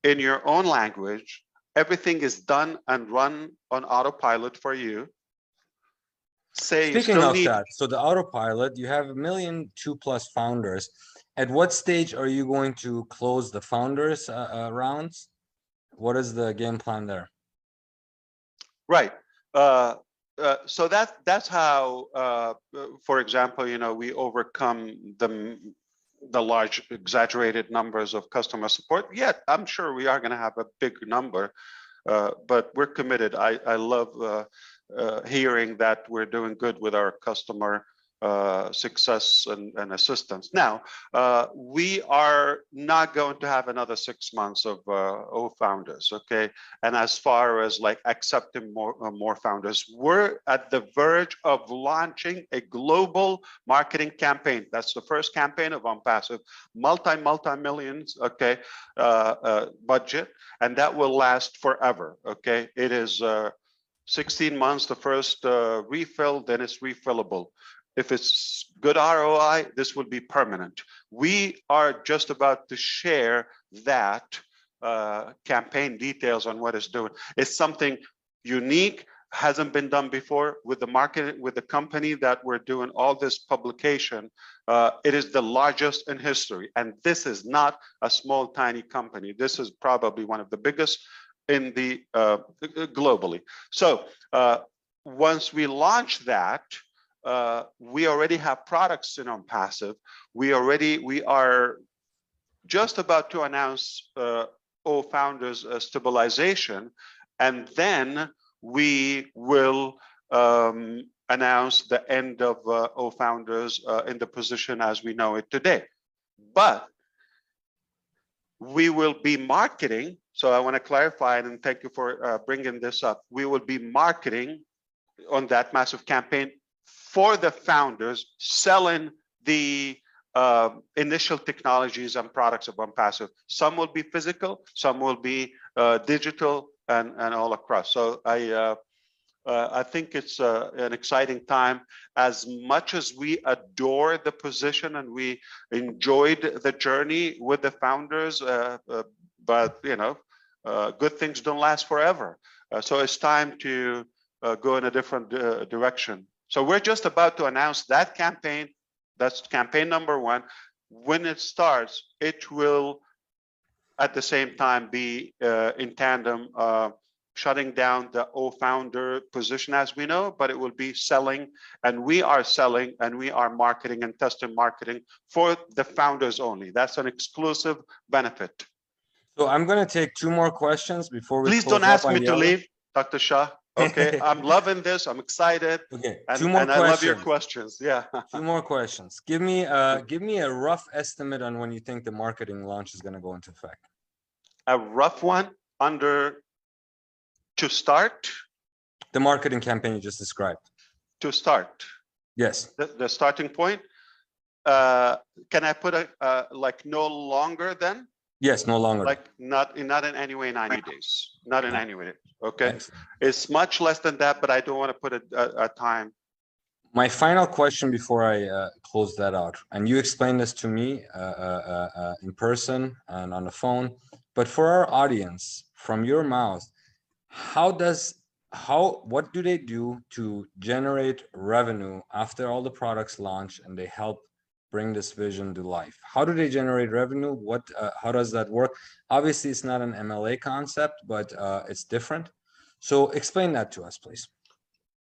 in your own language, everything is done and run on autopilot for you. Speaking of that, so the autopilot, you have 1.2 million plus founders. At what stage are you going to close the founders rounds? What is the game plan there? Right. So that's how, for example, we overcome the large exaggerated numbers of customer support. Yet I'm sure we are going to have a big number, but we're committed. I love hearing that we're doing good with our customer success and assistance. Now, we are not going to have another 6 months of founders, okay? And as far as like accepting more founders, we're at the verge of launching a global marketing campaign. That's the first campaign of Onpassive, multi-millions, okay, budget, and that will last forever, okay? It is 16 months, the first refill, then it's refillable. If it's good ROI, this will be permanent. We are just about to share that campaign details on what it's doing. It's something unique, hasn't been done before with the market, with the company that we're doing all this publication. It is the largest in history. And this is not a small, tiny company. This is probably one of the biggest in the globally. So once we launch that, we already have products in Onpassive. We are just about to announce O-Founders stabilization, and then we will announce the end of O-Founders in the position as we know it today. But we will be marketing, so I want to clarify, and thank you for bringing this up. We will be marketing on that massive campaign for the founders, selling the initial technologies and products of Onpassive. Some will be physical, some will be digital, and all across. So I think it's an exciting time. As much as we adore the position and we enjoyed the journey with the founders, but you know, good things don't last forever. So it's time to go in a different direction. So we're just about to announce that campaign. That's campaign number one. When it starts, it will at the same time be in tandem shutting down the O-Founder position as we know, but it will be selling, and we are selling, and we are marketing and testing marketing for the founders only. That's an exclusive benefit. So I'm going to take 2 more questions before we Please don't ask me to leave, Dr. Shah. Okay, I'm loving this. I'm excited. Okay, and, 2 more and questions. I love your questions. Yeah. 2 more questions. Give me a rough estimate on when you think the marketing launch is going to go into effect. A rough one to start? The marketing campaign you just described. To start? Yes. The starting point? Can I put a like no longer than? Yes, no longer. Like not in any way 90 days. Not in any way. Okay. Excellent. It's much less than that, but I don't want to put a time. My final question before I close that out, and you explained this to me in person and on the phone, but for our audience, from your mouth, what do they do to generate revenue after all the products launch and they help bring this vision to life? How do they generate revenue? How does that work? Obviously, it's not an MLA concept, but it's different. So explain that to us, please.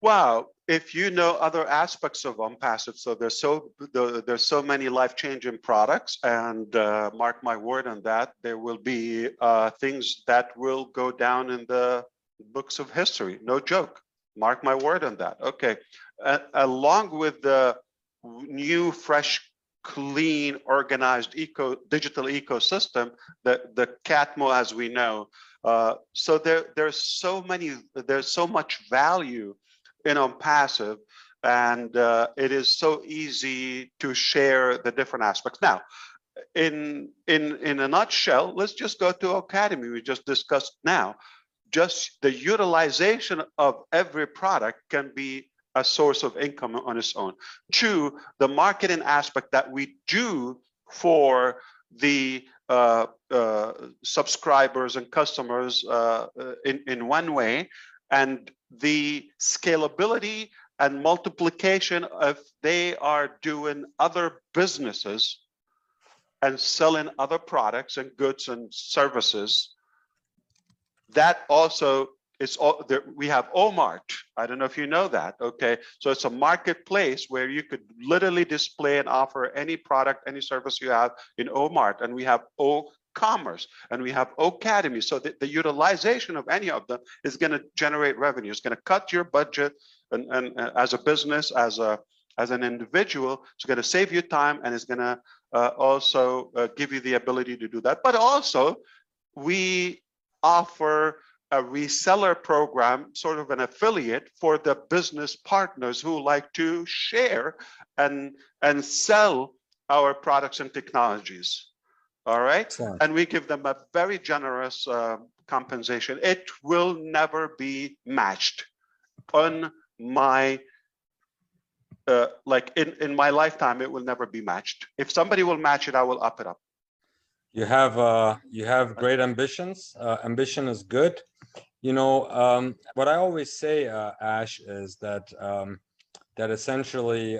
Wow, if you know other aspects of Onpassive, so there's so many life-changing products, and mark my word on that, there will be things that will go down in the books of history. No joke. Mark my word on that. Okay. Along with the new, fresh, clean, organized digital ecosystem, the CATMO as we know. So there's so much value in Onpassive, and it is so easy to share the different aspects. Now, in a nutshell, let's just go to O-Cadmy. We just discussed now. Just the utilization of every product can be a source of income on its own. 2, the marketing aspect that we do for the subscribers and customers in one way, and the scalability and multiplication if they are doing other businesses and selling other products and goods and services. That also is all there. We have Omart. I don't know if you know that. Okay, so it's a marketplace where you could literally display and offer any product, any service you have in Omart, and we have O-Commerce, and we have O-Cadmy. So the utilization of any of them is going to generate revenue. It's going to cut your budget, and as a business, as an individual, it's going to save you time, and it's going to also give you the ability to do that. But also, we offer a reseller program, sort of an affiliate for the business partners who like to share and sell our products and technologies. All right. Excellent. And we give them a very generous compensation. It will never be matched on my like in my lifetime. It will never be matched. If somebody will match it, I will up it up. You have great ambitions. Ambition is good. What I always say, Ash, is that essentially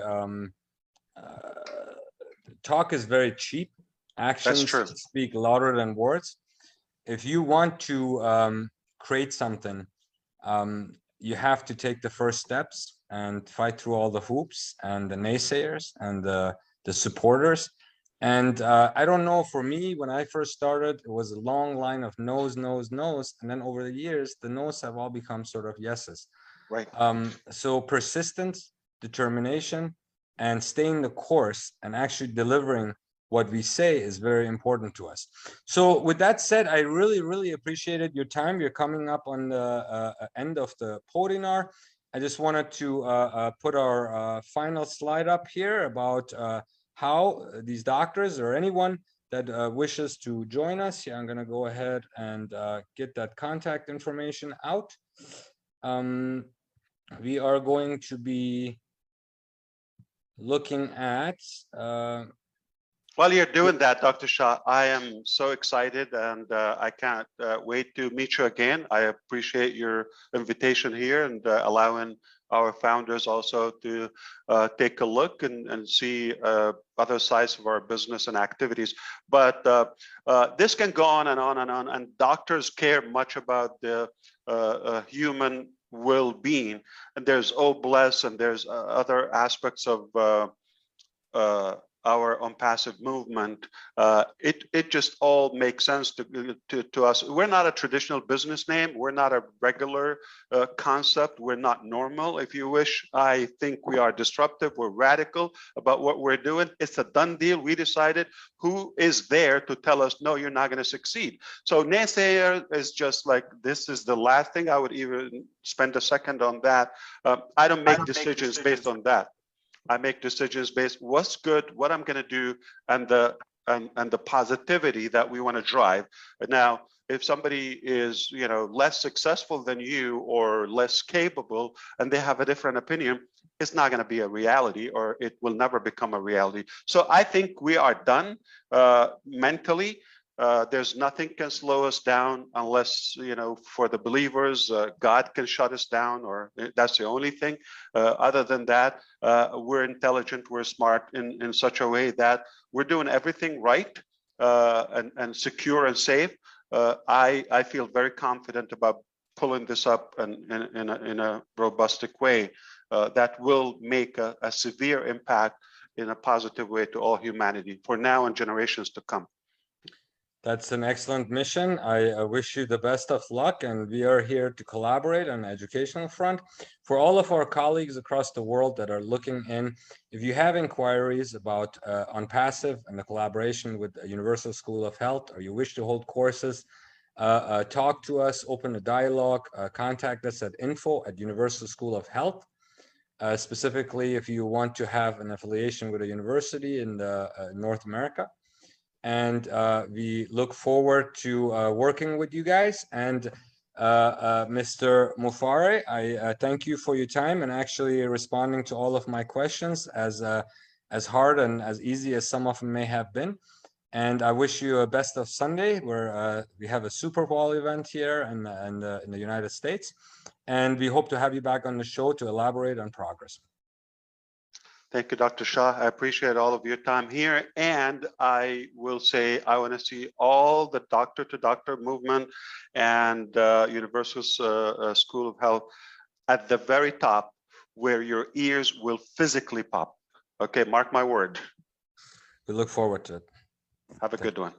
talk is very cheap. Actions true. speak louder than words. If you want to create something, you have to take the first steps and fight through all the hoops and the naysayers and the supporters. And I don't know, for me, when I first started, it was a long line of no's, no's, no's. And then over the years, the no's have all become sort of yeses. Right. So persistence, determination, and staying the course and actually delivering what we say is very important to us. So with that said, I really, really appreciated your time. You're coming up on the end of the Podinar. I just wanted to put our final slide up here about how these doctors or anyone that wishes to join us. Yeah, I'm going to go ahead and get that contact information out. We are going to be looking at while you're doing that, Dr. Shah, I am so excited, and I can't wait to meet you again. I appreciate your invitation here and allowing our founders also to take a look and see other sides of our business and activities. But this can go on and on and on, and doctors care much about the human well-being. And there's Bless, and there's other aspects of our Onpassive movement. It just all makes sense to us. We're not a traditional business name. We're not a regular concept. We're not normal, if you wish. I think we are disruptive. We're radical about what we're doing. It's a done deal. We decided. Who is there to tell us, no, you're not going to succeed? So naysayer is just like, this is the last thing. I would even spend a second on that. I don't make decisions based on that. I make decisions based what's good, what I'm going to do, and the positivity that we want to drive. Now, if somebody is less successful than you or less capable, and they have a different opinion, it's not going to be a reality, or it will never become a reality. So I think we are done mentally. There's nothing can slow us down unless, for the believers, God can shut us down, or that's the only thing. Other than that, we're intelligent, we're smart in such a way that we're doing everything right and secure and safe. I feel very confident about pulling this up in a robust way that will make a severe impact in a positive way to all humanity for now and generations to come. That's an excellent mission. I wish you the best of luck, and we are here to collaborate on the educational front. For all of our colleagues across the world that are looking in, if you have inquiries about Onpassive and the collaboration with the Universal School of Health, or you wish to hold courses, talk to us, open a dialogue, contact us at info@Universal School of Health. Specifically, if you want to have an affiliation with a university in North America. And we look forward to working with you guys. And Mr. Mufareh, I thank you for your time and actually responding to all of my questions as hard and as easy as some of them may have been. And I wish you a best of Sunday, where we have a Super Bowl event here in the United States. And we hope to have you back on the show to elaborate on progress. Thank you, Dr. Shah. I appreciate all of your time here. And I will say, I want to see all the doctor-to-doctor movement and Universal School of Health at the very top, where your ears will physically pop. Okay, mark my word. We look forward to it. Have a good one.